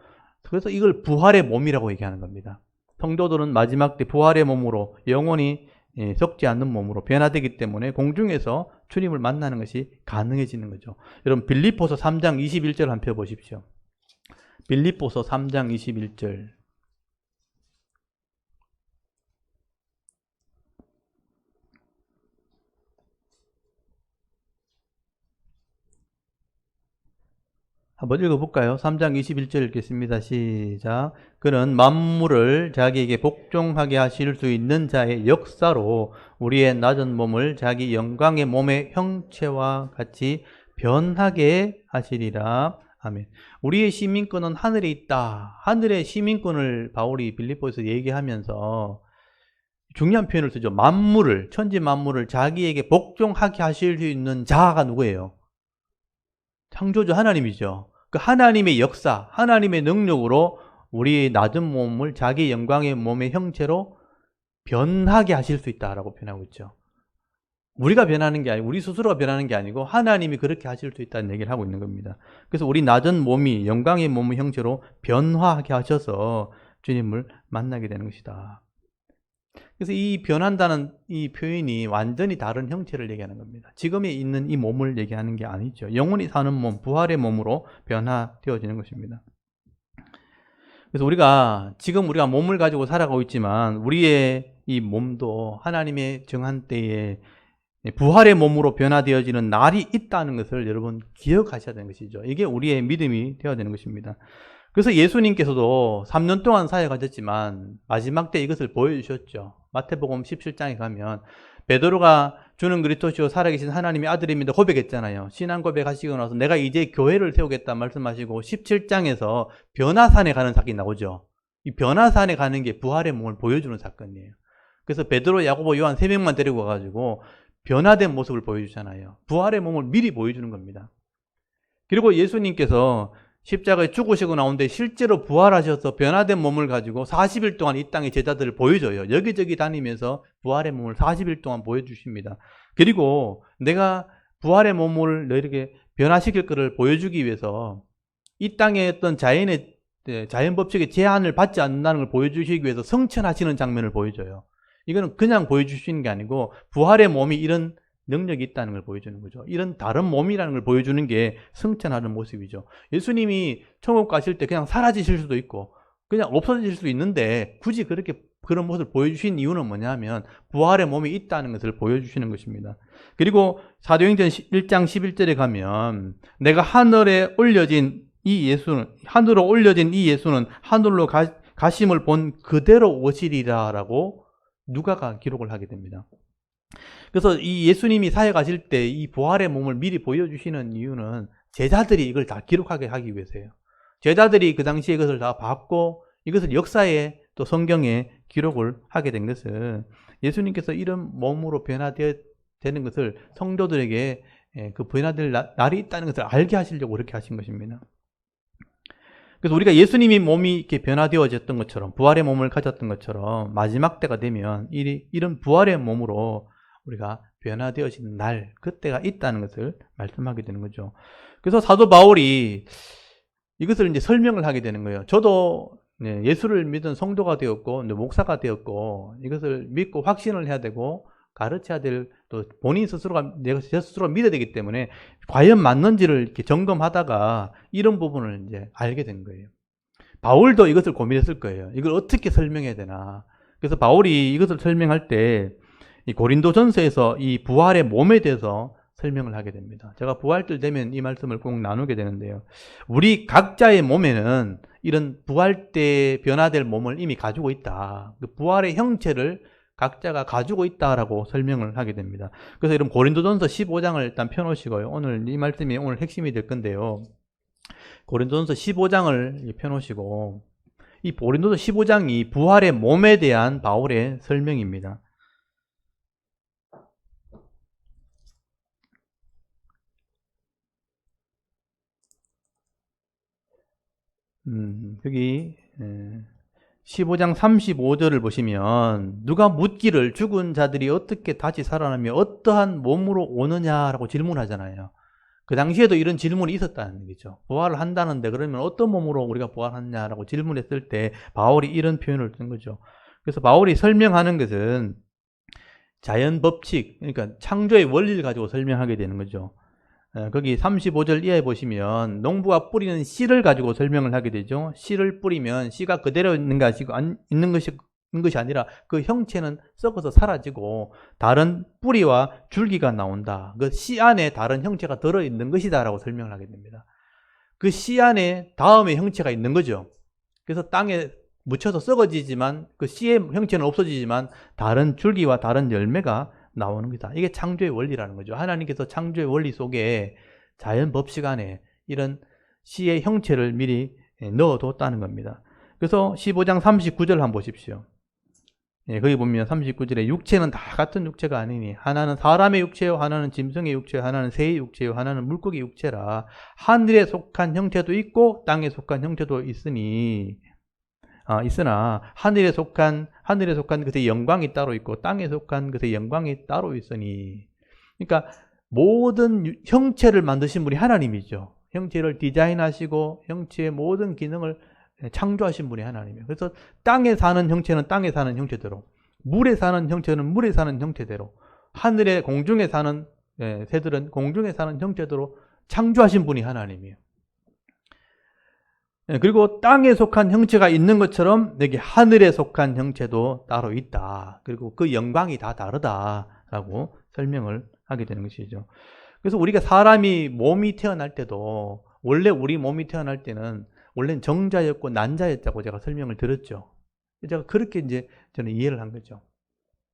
그래서 이걸 부활의 몸이라고 얘기하는 겁니다. 성도들은 마지막 때 부활의 몸으로 영원히 썩지 않는 몸으로 변화되기 때문에 공중에서 주님을 만나는 것이 가능해지는 거죠. 여러분 빌립보서 3장 21절 한번 펴보십시오. 빌립보서 3장 21절. 한번 읽어볼까요? 3장 21절 읽겠습니다. 시작. 그는 만물을 자기에게 복종하게 하실 수 있는 자의 역사로 우리의 낮은 몸을 자기 영광의 몸의 형체와 같이 변하게 하시리라. 아멘. 우리의 시민권은 하늘에 있다. 하늘의 시민권을 바울이 빌립보에서 얘기하면서 중요한 표현을 쓰죠. 만물을, 천지 만물을 자기에게 복종하게 하실 수 있는 자가 누구예요? 창조주 하나님이죠. 그 하나님의 역사, 하나님의 능력으로 우리의 낮은 몸을 자기 영광의 몸의 형체로 변하게 하실 수 있다라고 표현하고 있죠. 우리가 변하는 게 아니고 우리 스스로가 변하는 게 아니고 하나님이 그렇게 하실 수 있다는 얘기를 하고 있는 겁니다. 그래서 우리 낮은 몸이 영광의 몸의 형체로 변화하게 하셔서 주님을 만나게 되는 것이다. 그래서 이 변한다는 이 표현이 완전히 다른 형체를 얘기하는 겁니다. 지금에 있는 이 몸을 얘기하는 게 아니죠. 영원히 사는 몸, 부활의 몸으로 변화되어지는 것입니다. 그래서 지금 우리가 몸을 가지고 살아가고 있지만 우리의 이 몸도 하나님의 정한 때에 부활의 몸으로 변화되어지는 날이 있다는 것을 여러분 기억하셔야 되는 것이죠. 이게 우리의 믿음이 되어야 되는 것입니다. 그래서 예수님께서도 3년 동안 사역하셨지만 마지막 때 이것을 보여주셨죠. 마태복음 17장에 가면 베드로가 주는 그리스도시요 살아계신 하나님의 아들입니다 고백했잖아요. 신앙 고백하시고 나서 내가 이제 교회를 세우겠다 말씀하시고 17장에서 변화산에 가는 사건이 나오죠. 이 변화산에 가는 게 부활의 몸을 보여주는 사건이에요. 그래서 베드로, 야고보, 요한 3명만 데리고 가가지고 변화된 모습을 보여주잖아요. 부활의 몸을 미리 보여주는 겁니다. 그리고 예수님께서 십자가에 죽으시고 나온데 실제로 부활하셔서 변화된 몸을 가지고 40일 동안 이 땅의 제자들을 보여줘요. 여기저기 다니면서 부활의 몸을 40일 동안 보여주십니다. 그리고 내가 부활의 몸을 너희에게 변화시킬 것을 보여주기 위해서 이 땅의 어떤 자연 법칙의 제한을 받지 않는다는 걸 보여주시기 위해서 성천하시는 장면을 보여줘요. 이거는 그냥 보여주시는 게 아니고 부활의 몸이 이런 능력이 있다는 걸 보여주는 거죠. 이런 다른 몸이라는 걸 보여주는 게 승천하는 모습이죠. 예수님이 천국 가실 때 그냥 사라지실 수도 있고 그냥 없어질 수도 있는데 굳이 그런 모습을 보여주신 이유는 뭐냐면 부활의 몸이 있다는 것을 보여주시는 것입니다. 그리고 사도행전 1장 11절에 가면 내가 하늘로 올려진 이 예수는 하늘로 가심을 본 그대로 오시리라라고 누가가 기록을 하게 됩니다. 그래서 이 예수님이 사역하실 때 이 부활의 몸을 미리 보여주시는 이유는 제자들이 이걸 다 기록하게 하기 위해서예요. 제자들이 그 당시에 이것을 다 봤고 이것을 역사에 또 성경에 기록을 하게 된 것은 예수님께서 이런 몸으로 변화되는 것을 성도들에게 그 변화될 날이 있다는 것을 알게 하시려고 그렇게 하신 것입니다. 그래서 우리가 예수님이 몸이 이렇게 변화되어졌던 것처럼 부활의 몸을 가졌던 것처럼 마지막 때가 되면 이런 부활의 몸으로 우리가 변화되어지는 날, 그때가 있다는 것을 말씀하게 되는 거죠. 그래서 사도 바울이 이것을 이제 설명을 하게 되는 거예요. 저도 예수를 믿은 성도가 되었고 목사가 되었고 이것을 믿고 확신을 해야 되고 가르쳐야 될 또 본인 스스로가 내가 제 스스로가 믿어야 되기 때문에 과연 맞는지를 이렇게 점검하다가 이런 부분을 이제 알게 된 거예요. 바울도 이것을 고민했을 거예요. 이걸 어떻게 설명해야 되나. 그래서 바울이 이것을 설명할 때 이 고린도전서에서 이 부활의 몸에 대해서 설명을 하게 됩니다. 제가 부활절 되면 이 말씀을 꼭 나누게 되는데요. 우리 각자의 몸에는 이런 부활 때 변화될 몸을 이미 가지고 있다. 그 부활의 형체를 각자가 가지고 있다라고 설명을 하게 됩니다. 그래서 여러분 고린도전서 15장을 일단 펴놓으시고요. 오늘 이 말씀이 오늘 핵심이 될 건데요. 고린도전서 15장을 펴놓으시고 이 고린도서 15장이 부활의 몸에 대한 바울의 설명입니다. 여기 15장 35절을 보시면 누가 묻기를 죽은 자들이 어떻게 다시 살아나며 어떠한 몸으로 오느냐라고 질문하잖아요. 그 당시에도 이런 질문이 있었다는 얘기죠. 부활을 한다는데 그러면 어떤 몸으로 우리가 부활하느냐라고 질문했을 때 바울이 이런 표현을 쓴 거죠. 그래서 바울이 설명하는 것은 자연 법칙, 그러니까 창조의 원리를 가지고 설명하게 되는 거죠. 거기 35절 이하에 보시면 농부가 뿌리는 씨를 가지고 설명을 하게 되죠. 씨를 뿌리면 씨가 그대로 있는 것이 아니라 그 형체는 썩어서 사라지고 다른 뿌리와 줄기가 나온다. 그 씨 안에 다른 형체가 들어있는 것이다 라고 설명을 하게 됩니다. 그 씨 안에 다음의 형체가 있는 거죠. 그래서 땅에 묻혀서 썩어지지만 그 씨의 형체는 없어지지만 다른 줄기와 다른 열매가 나오는 거다. 이게 창조의 원리라는 거죠. 하나님께서 창조의 원리 속에 자연 법칙 안에 이런 씨의 형체를 미리 넣어뒀다는 겁니다. 그래서 15장 39절 한번 보십시오. 거기 보면 39절에 육체는 다 같은 육체가 아니니 하나는 사람의 육체요, 하나는 짐승의 육체요, 하나는 새의 육체요, 하나는 물고기 육체라. 하늘에 속한 형체도 있고 땅에 속한 형체도 있으나 하늘에 속한 것의 영광이 따로 있고 땅에 속한 것의 영광이 따로 있으니. 그러니까 모든 형체를 만드신 분이 하나님이죠. 형체를 디자인하시고 형체의 모든 기능을 창조하신 분이 하나님이에요. 그래서 땅에 사는 형체는 땅에 사는 형체대로, 물에 사는 형체는 물에 사는 형체대로, 하늘에 공중에 사는 새들은 공중에 사는 형체대로 창조하신 분이 하나님이에요. 그리고 땅에 속한 형체가 있는 것처럼 여기 하늘에 속한 형체도 따로 있다. 그리고 그 영광이 다 다르다라고 설명을 하게 되는 것이죠. 그래서 우리가 사람이 몸이 태어날 때도 원래 우리 몸이 태어날 때는 원래는 정자였고 난자였다고 제가 설명을 드렸죠. 제가 그렇게 이제 저는 이해를 한 거죠.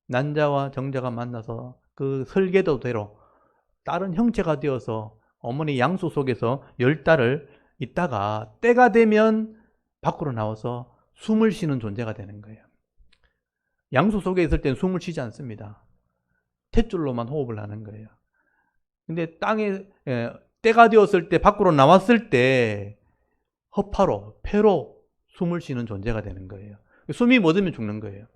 난자와 정자가 만나서 그 설계도대로 다른 형체가 되어서 어머니 양수 속에서 10달을 있다가 때가 되면 밖으로 나와서 숨을 쉬는 존재가 되는 거예요. 양수 속에 있을 때는 숨을 쉬지 않습니다. 탯줄로만 호흡을 하는 거예요. 근데 땅에 때가 되었을 때 밖으로 나왔을 때 허파로, 폐로 숨을 쉬는 존재가 되는 거예요. 숨이 멎으면 죽는 거예요.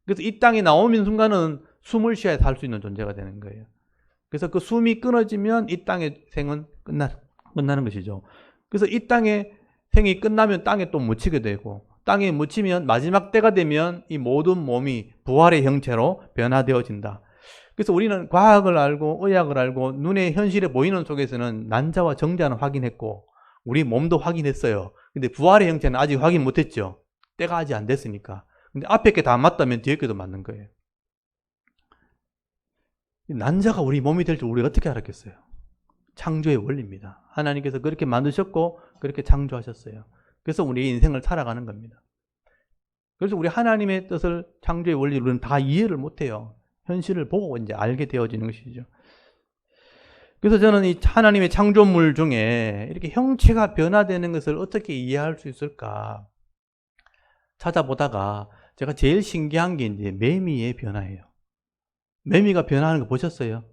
그래서 이 땅에 나오는 순간은 숨을 쉬어야 살 수 있는 존재가 되는 거예요. 그래서 그 숨이 끊어지면 이 땅의 생은 끝나는 것이죠. 그래서 이 땅의 생이 끝나면 땅에 또 묻히게 되고, 땅에 묻히면 마지막 때가 되면 이 모든 몸이 부활의 형체로 변화되어진다. 그래서 우리는 과학을 알고 의학을 알고 눈의 현실에 보이는 속에서는 난자와 정자는 확인했고 우리 몸도 확인했어요. 근데 부활의 형체는 아직 확인 못했죠. 때가 아직 안 됐으니까. 근데 앞에 게 다 맞다면 뒤에 게도 맞는 거예요. 난자가 우리 몸이 될 줄 우리가 어떻게 알았겠어요? 창조의 원리입니다. 하나님께서 그렇게 만드셨고 그렇게 창조하셨어요. 그래서 우리 인생을 살아가는 겁니다. 그래서 우리 하나님의 뜻을, 창조의 원리를 우리는 다 이해를 못해요. 현실을 보고 이제 알게 되어지는 것이죠. 그래서 저는 이 하나님의 창조물 중에 이렇게 형체가 변화되는 것을 어떻게 이해할 수 있을까 찾아보다가 제가 제일 신기한 게 이제 매미의 변화예요. 매미가 변화하는 거 보셨어요?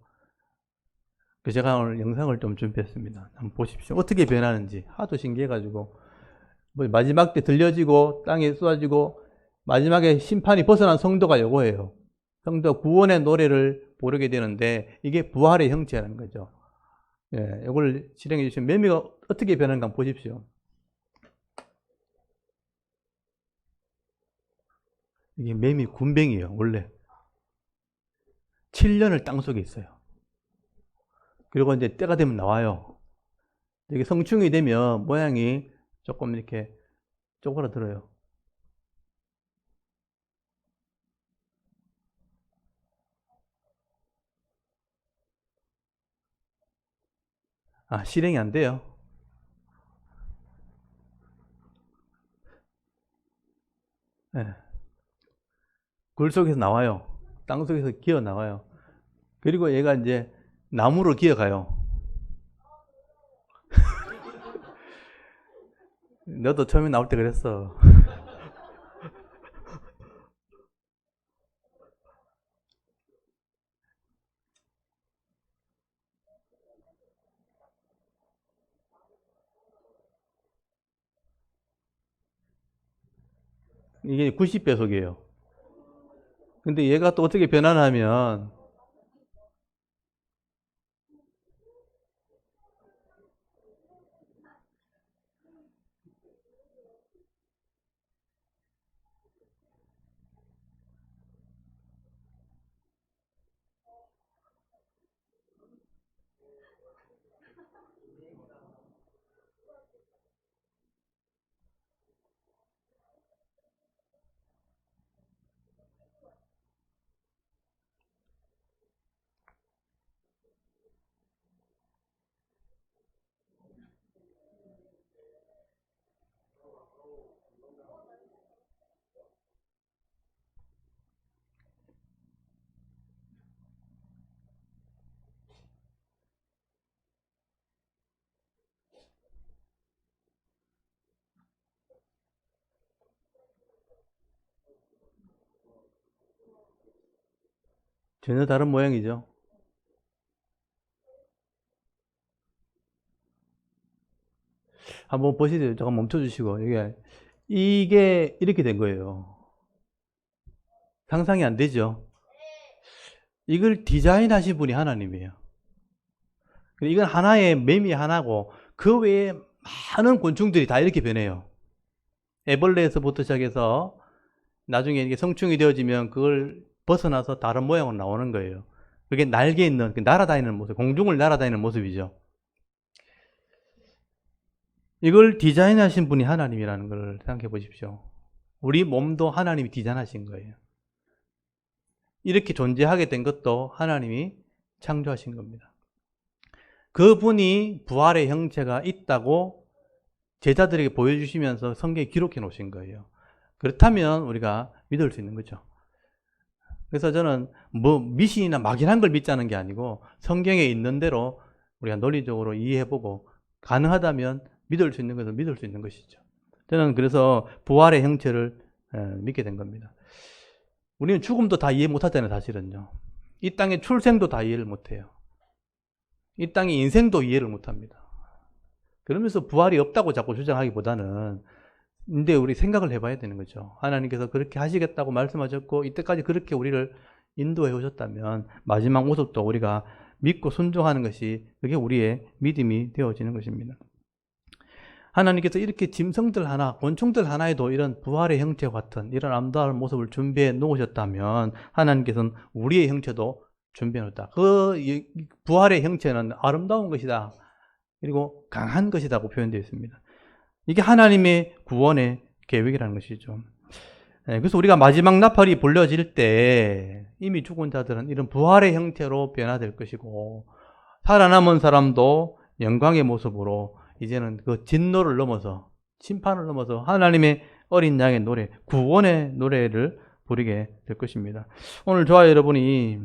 제가 오늘 영상을 좀 준비했습니다. 한번 보십시오. 어떻게 변하는지. 하도 신기해가지고. 뭐 마지막 때 들려지고 땅에 쏟아지고 마지막에 심판이 벗어난 성도가 요거예요. 성도 구원의 노래를 부르게 되는데 이게 부활의 형체라는 거죠. 예, 이걸 실행해 주시면 매미가 어떻게 변하는가 한번 보십시오. 이게 매미 군뱅이에요. 원래 7년을 땅속에 있어요. 그리고 이제 때가 되면 나와요. 이게 성충이 되면 모양이 조금 이렇게 쪼그라들어요. 실행이 안 돼요. 네. 굴 속에서 나와요. 땅 속에서 기어 나와요. 그리고 얘가 이제 나무로 기어가요. 너도 처음에 나올 때 그랬어. 이게 90배속이에요. 근데 얘가 또 어떻게 변하냐면 전혀 다른 모양이죠. 한번 보시죠. 잠깐 멈춰주시고. 이게 이렇게 된 거예요. 상상이 안 되죠? 이걸 디자인하신 분이 하나님이에요. 이건 하나의 매미 하나고 그 외에 많은 곤충들이 다 이렇게 변해요. 애벌레에서부터 시작해서 나중에 이게 성충이 되어지면 그걸 벗어나서 다른 모양으로 나오는 거예요. 그게 날개 있는, 날아다니는 모습, 공중을 날아다니는 모습이죠. 이걸 디자인하신 분이 하나님이라는 걸 생각해 보십시오. 우리 몸도 하나님이 디자인하신 거예요. 이렇게 존재하게 된 것도 하나님이 창조하신 겁니다. 그분이 부활의 형체가 있다고 제자들에게 보여주시면서 성경에 기록해 놓으신 거예요. 그렇다면 우리가 믿을 수 있는 거죠. 그래서 저는 뭐 미신이나 막연한 걸 믿자는 게 아니고 성경에 있는 대로 우리가 논리적으로 이해해보고 가능하다면 믿을 수 있는 것을 믿을 수 있는 것이죠. 저는 그래서 부활의 형체를 믿게 된 겁니다. 우리는 죽음도 다 이해 못하잖아요, 사실은요. 이 땅의 출생도 다 이해를 못해요. 이 땅의 인생도 이해를 못합니다. 그러면서 부활이 없다고 자꾸 주장하기보다는 근데 우리 생각을 해봐야 되는 거죠. 하나님께서 그렇게 하시겠다고 말씀하셨고 이때까지 그렇게 우리를 인도해 오셨다면 마지막 모습도 우리가 믿고 순종하는 것이 그게 우리의 믿음이 되어지는 것입니다. 하나님께서 이렇게 짐승들 하나, 곤충들 하나에도 이런 부활의 형체 같은 이런 아름다운 모습을 준비해 놓으셨다면 하나님께서는 우리의 형체도 준비해 놓았다. 그 부활의 형체는 아름다운 것이다. 그리고 강한 것이라고 표현되어 있습니다. 이게 하나님의 구원의 계획이라는 것이죠. 그래서 우리가 마지막 나팔이 불려질 때 이미 죽은 자들은 이런 부활의 형태로 변화될 것이고 살아남은 사람도 영광의 모습으로 이제는 그 진노를 넘어서 심판을 넘어서 하나님의 어린 양의 노래, 구원의 노래를 부르게 될 것입니다. 오늘 저와 여러분이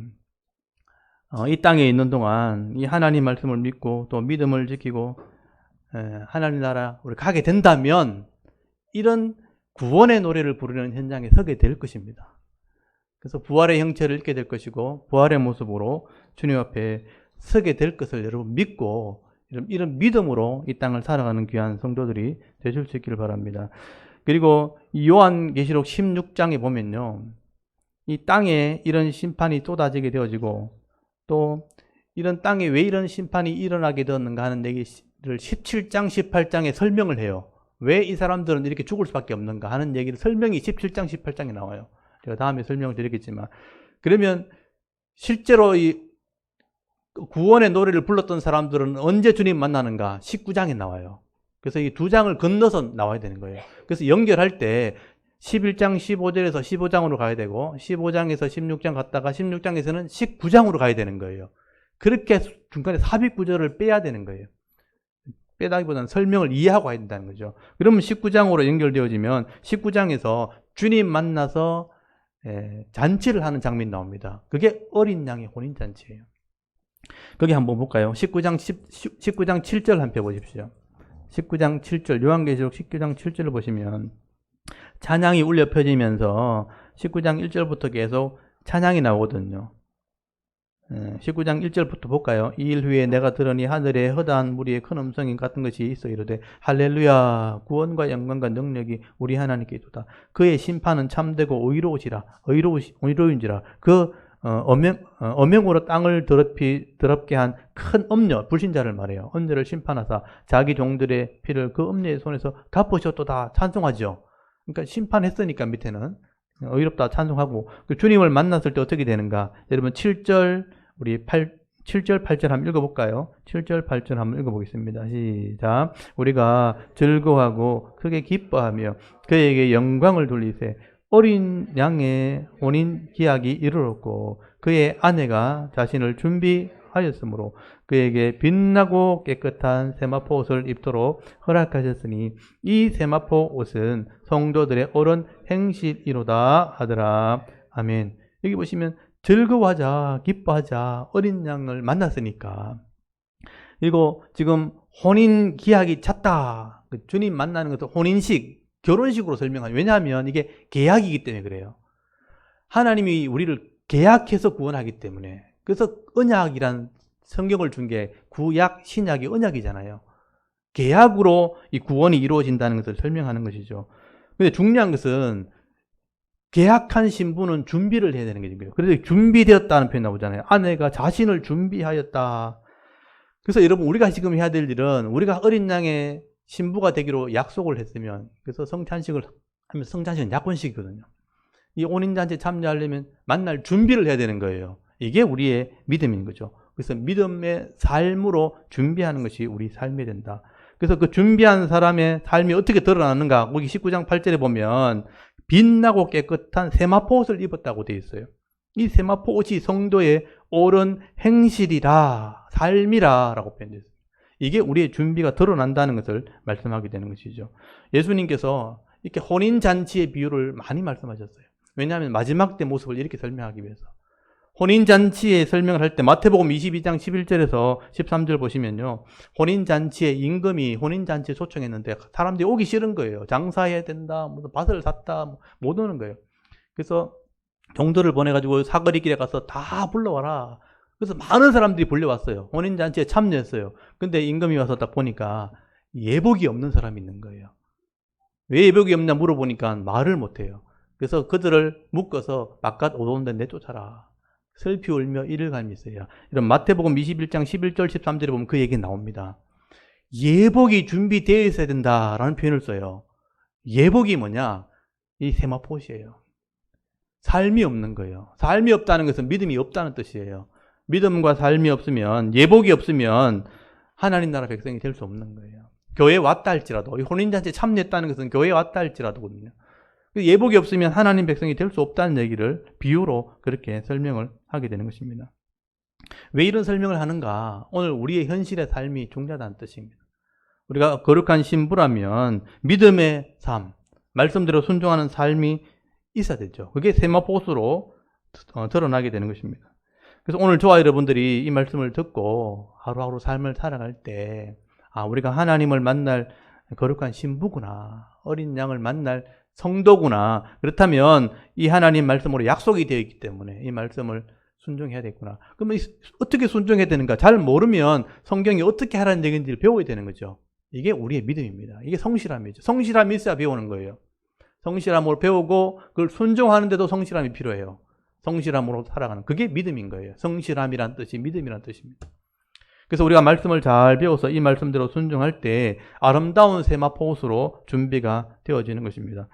이 땅에 있는 동안 이 하나님 말씀을 믿고 또 믿음을 지키고 하나님 나라 우리 가게 된다면 이런 구원의 노래를 부르는 현장에 서게 될 것입니다. 그래서 부활의 형체를 잃게 될 것이고 부활의 모습으로 주님 앞에 서게 될 것을 여러분 믿고 이런 믿음으로 이 땅을 살아가는 귀한 성도들이 되실 수 있기를 바랍니다. 그리고 요한계시록 16장에 보면요, 이 땅에 이런 심판이 쏟아지게 되어지고 또 이런 땅에 왜 이런 심판이 일어나게 되었는가 하는 얘기를 17장, 18장에 설명을 해요. 왜 이 사람들은 이렇게 죽을 수밖에 없는가 하는 얘기를 설명이 17장, 18장에 나와요. 제가 다음에 설명을 드리겠지만 그러면 실제로 이 구원의 노래를 불렀던 사람들은 언제 주님 만나는가? 19장에 나와요. 그래서 이 두 장을 건너서 나와야 되는 거예요. 그래서 연결할 때 11장 15절에서 15장으로 가야 되고 15장에서 16장 갔다가 16장에서는 19장으로 가야 되는 거예요. 그렇게 중간에 삽입 구절을 빼야 되는 거예요. 빼다기보다는 설명을 이해하고 가야 된다는 거죠. 그러면 19장으로 연결되어지면 19장에서 주님 만나서 잔치를 하는 장면이 나옵니다. 그게 어린 양의 혼인잔치예요. 거기 한번 볼까요? 19장 7절 한번 펴보십시오. 19장 7절, 요한계시록 19장 7절을 보시면 찬양이 울려 펴지면서 19장 1절부터 계속 찬양이 나오거든요. 19장 1절부터 볼까요? 이 일 후에 내가 들으니 하늘에 허다한 무리의 큰 음성이 같은 것이 있어 이르되 할렐루야 구원과 영광과 능력이 우리 하나님께 있도다. 그의 심판은 참되고 의로운지라 그 어명으로 땅을 더럽게 한 큰 엄녀 불신자를 말해요. 엄녀를 심판하사 자기 종들의 피를 그 엄녀의 손에서 갚으셨도다. 찬송하죠. 그러니까 심판했으니까 밑에는 의롭다 찬송하고 그 주님을 만났을 때 어떻게 되는가? 여러분 7절 7절 8절 한번 읽어볼까요? 7절 8절 한번 읽어보겠습니다. 시작. 우리가 즐거워하고 크게 기뻐하며 그에게 영광을 돌리세 어린 양의 혼인 기약이 이르렀고 그의 아내가 자신을 준비하였으므로 그에게 빛나고 깨끗한 세마포 옷을 입도록 허락하셨으니 이 세마포 옷은 성도들의 옳은 행실이로다 하더라. 아멘. 여기 보시면 즐거워하자, 기뻐하자, 어린 양을 만났으니까. 그리고 지금 혼인 기약이 찼다. 주님 만나는 것도 혼인식, 결혼식으로 설명하죠. 왜냐하면 이게 계약이기 때문에 그래요. 하나님이 우리를 계약해서 구원하기 때문에. 그래서 언약이란 성경을 준 게 구약, 신약이 언약이잖아요. 계약으로 이 구원이 이루어진다는 것을 설명하는 것이죠. 근데 중요한 것은 계약한 신부는 준비를 해야 되는 거죠. 그래서 준비되었다는 표현 나오잖아요. 아내가 자신을 준비하였다. 그래서 여러분 우리가 지금 해야 될 일은 우리가 어린 양의 신부가 되기로 약속을 했으면 그래서 성찬식을 하면 성찬식은 약혼식이거든요. 이 혼인잔치에 참여하려면 만날 준비를 해야 되는 거예요. 이게 우리의 믿음인 거죠. 그래서 믿음의 삶으로 준비하는 것이 우리 삶이 된다. 그래서 그 준비한 사람의 삶이 어떻게 드러나는가? 거기 19장 8절에 보면 빛나고 깨끗한 세마포 옷을 입었다고 되어 있어요. 이 세마포 옷이 성도의 옳은 행실이라, 삶이라 라고 표현되어 있습니다. 이게 우리의 준비가 드러난다는 것을 말씀하게 되는 것이죠. 예수님께서 이렇게 혼인잔치의 비유를 많이 말씀하셨어요. 왜냐하면 마지막 때 모습을 이렇게 설명하기 위해서. 혼인잔치의 설명을 할 때 마태복음 22장 11절에서 13절 보시면요. 혼인잔치의 임금이 혼인잔치에 초청했는데 사람들이 오기 싫은 거예요. 장사해야 된다, 무슨 밭을 샀다, 못 오는 거예요. 그래서 종들을 보내가지고 사거리 길에 가서 다 불러와라. 그래서 많은 사람들이 불려왔어요. 혼인잔치에 참여했어요. 근데 임금이 와서 딱 보니까 예복이 없는 사람이 있는 거예요. 왜 예복이 없냐 물어보니까 말을 못해요. 그래서 그들을 묶어서 바깥 오던데 내쫓아라. 슬피 울며 이를 갈미세요. 이런 마태복음 21장 11절 13절에 보면 그 얘기 나옵니다. 예복이 준비되어 있어야 된다라는 표현을 써요. 예복이 뭐냐? 이 세마포옷이에요. 삶이 없는 거예요. 삶이 없다는 것은 믿음이 없다는 뜻이에요. 믿음과 삶이 없으면, 예복이 없으면 하나님 나라 백성이 될 수 없는 거예요. 교회에 왔다 할지라도, 혼인잔치에 참여했다는 것은 교회에 왔다 할지라도거든요. 예복이 없으면 하나님 백성이 될 수 없다는 얘기를 비유로 그렇게 설명을 하게 되는 것입니다. 왜 이런 설명을 하는가? 오늘 우리의 현실의 삶이 중요하다는 뜻입니다. 우리가 거룩한 신부라면 믿음의 삶, 말씀대로 순종하는 삶이 있어야 되죠. 그게 세마포옷으로 드러나게 되는 것입니다. 그래서 오늘 저와 여러분들이 이 말씀을 듣고 하루하루 삶을 살아갈 때 우리가 하나님을 만날 거룩한 신부구나, 어린 양을 만날 성도구나. 그렇다면 이 하나님 말씀으로 약속이 되어 있기 때문에 이 말씀을 순종해야 되겠구나. 그러면 어떻게 순종해야 되는가? 잘 모르면 성경이 어떻게 하라는 얘기인지를 배워야 되는 거죠. 이게 우리의 믿음입니다. 이게 성실함이죠. 성실함이 있어야 배우는 거예요. 성실함으로 배우고 그걸 순종하는데도 성실함이 필요해요. 성실함으로 살아가는 그게 믿음인 거예요. 성실함이란 뜻이 믿음이란 뜻입니다. 그래서 우리가 말씀을 잘 배워서 이 말씀대로 순종할 때 아름다운 세마포옷으로 준비가 되어지는 것입니다.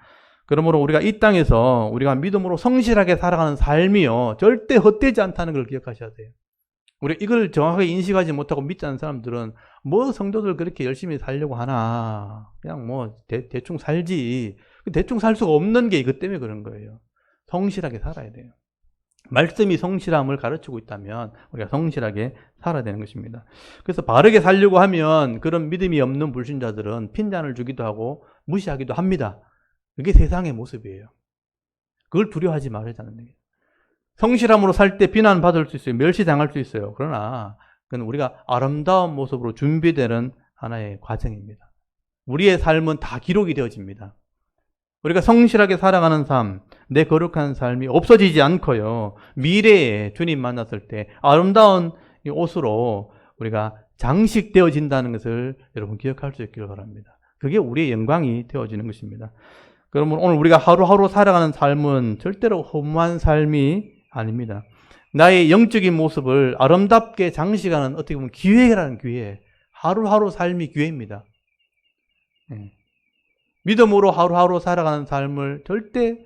그러므로 우리가 이 땅에서 우리가 믿음으로 성실하게 살아가는 삶이요 절대 헛되지 않다는 걸 기억하셔야 돼요. 우리 이걸 정확하게 인식하지 못하고 믿지 않는 사람들은 뭐 성도들 그렇게 열심히 살려고 하나, 그냥 뭐 대충 살지. 대충 살 수가 없는 게 이것 때문에 그런 거예요. 성실하게 살아야 돼요. 말씀이 성실함을 가르치고 있다면 우리가 성실하게 살아야 되는 것입니다. 그래서 바르게 살려고 하면 그런 믿음이 없는 불신자들은 핀잔을 주기도 하고 무시하기도 합니다. 그게 세상의 모습이에요. 그걸 두려워하지 말자는 얘기예요. 성실함으로 살 때 비난받을 수 있어요. 멸시당할 수 있어요. 그러나 그건 우리가 아름다운 모습으로 준비되는 하나의 과정입니다. 우리의 삶은 다 기록이 되어집니다. 우리가 성실하게 살아가는 삶, 내 거룩한 삶이 없어지지 않고요. 미래에 주님 만났을 때 아름다운 이 옷으로 우리가 장식되어진다는 것을 여러분 기억할 수 있기를 바랍니다. 그게 우리의 영광이 되어지는 것입니다. 그러면 오늘 우리가 하루하루 살아가는 삶은 절대로 허무한 삶이 아닙니다. 나의 영적인 모습을 아름답게 장식하는 어떻게 보면 기회라는 기회. 하루하루 삶이 기회입니다. 믿음으로 하루하루 살아가는 삶을 절대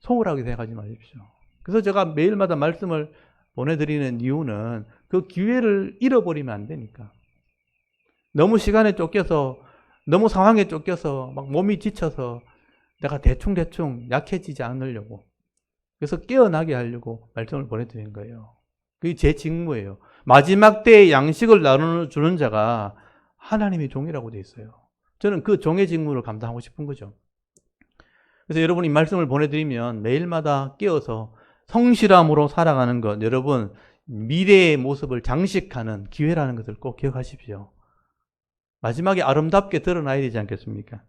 소홀하게 생각하지 마십시오. 그래서 제가 매일마다 말씀을 보내드리는 이유는 그 기회를 잃어버리면 안 되니까. 너무 시간에 쫓겨서, 너무 상황에 쫓겨서, 막 몸이 지쳐서 내가 대충 약해지지 않으려고. 그래서 깨어나게 하려고 말씀을 보내드린 거예요. 그게 제 직무예요. 마지막 때의 양식을 나눠주는 자가 하나님의 종이라고 되어 있어요. 저는 그 종의 직무를 감당하고 싶은 거죠. 그래서 여러분이 말씀을 보내드리면 매일마다 깨어서 성실함으로 살아가는 것, 여러분 미래의 모습을 장식하는 기회라는 것을 꼭 기억하십시오. 마지막에 아름답게 드러나야 되지 않겠습니까?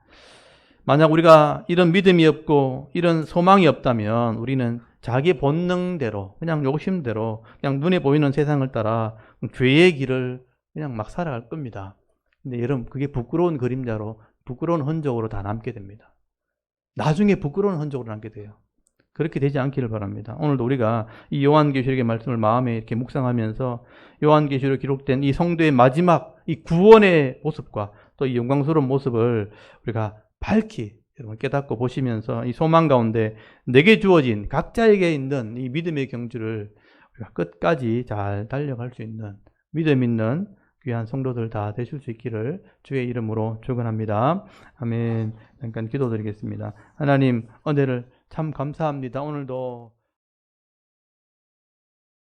만약 우리가 이런 믿음이 없고 이런 소망이 없다면 우리는 자기 본능대로, 그냥 욕심대로, 그냥 눈에 보이는 세상을 따라 죄의 길을 그냥 막 살아갈 겁니다. 근데 여러분, 그게 부끄러운 그림자로, 부끄러운 흔적으로 다 남게 됩니다. 나중에 부끄러운 흔적으로 남게 돼요. 그렇게 되지 않기를 바랍니다. 오늘도 우리가 이 요한계시록의 말씀을 마음에 이렇게 묵상하면서 요한계시록에 기록된 이 성도의 마지막 이 구원의 모습과 또 이 영광스러운 모습을 우리가 밝히 여러분 깨닫고 보시면서 이 소망 가운데 내게 주어진 각자에게 있는 이 믿음의 경주를 우리가 끝까지 잘 달려갈 수 있는 믿음 있는 귀한 성도들 다 되실 수 있기를 주의 이름으로 축원합니다. 아멘. 잠깐 기도드리겠습니다. 하나님 은혜를 참 감사합니다. 오늘도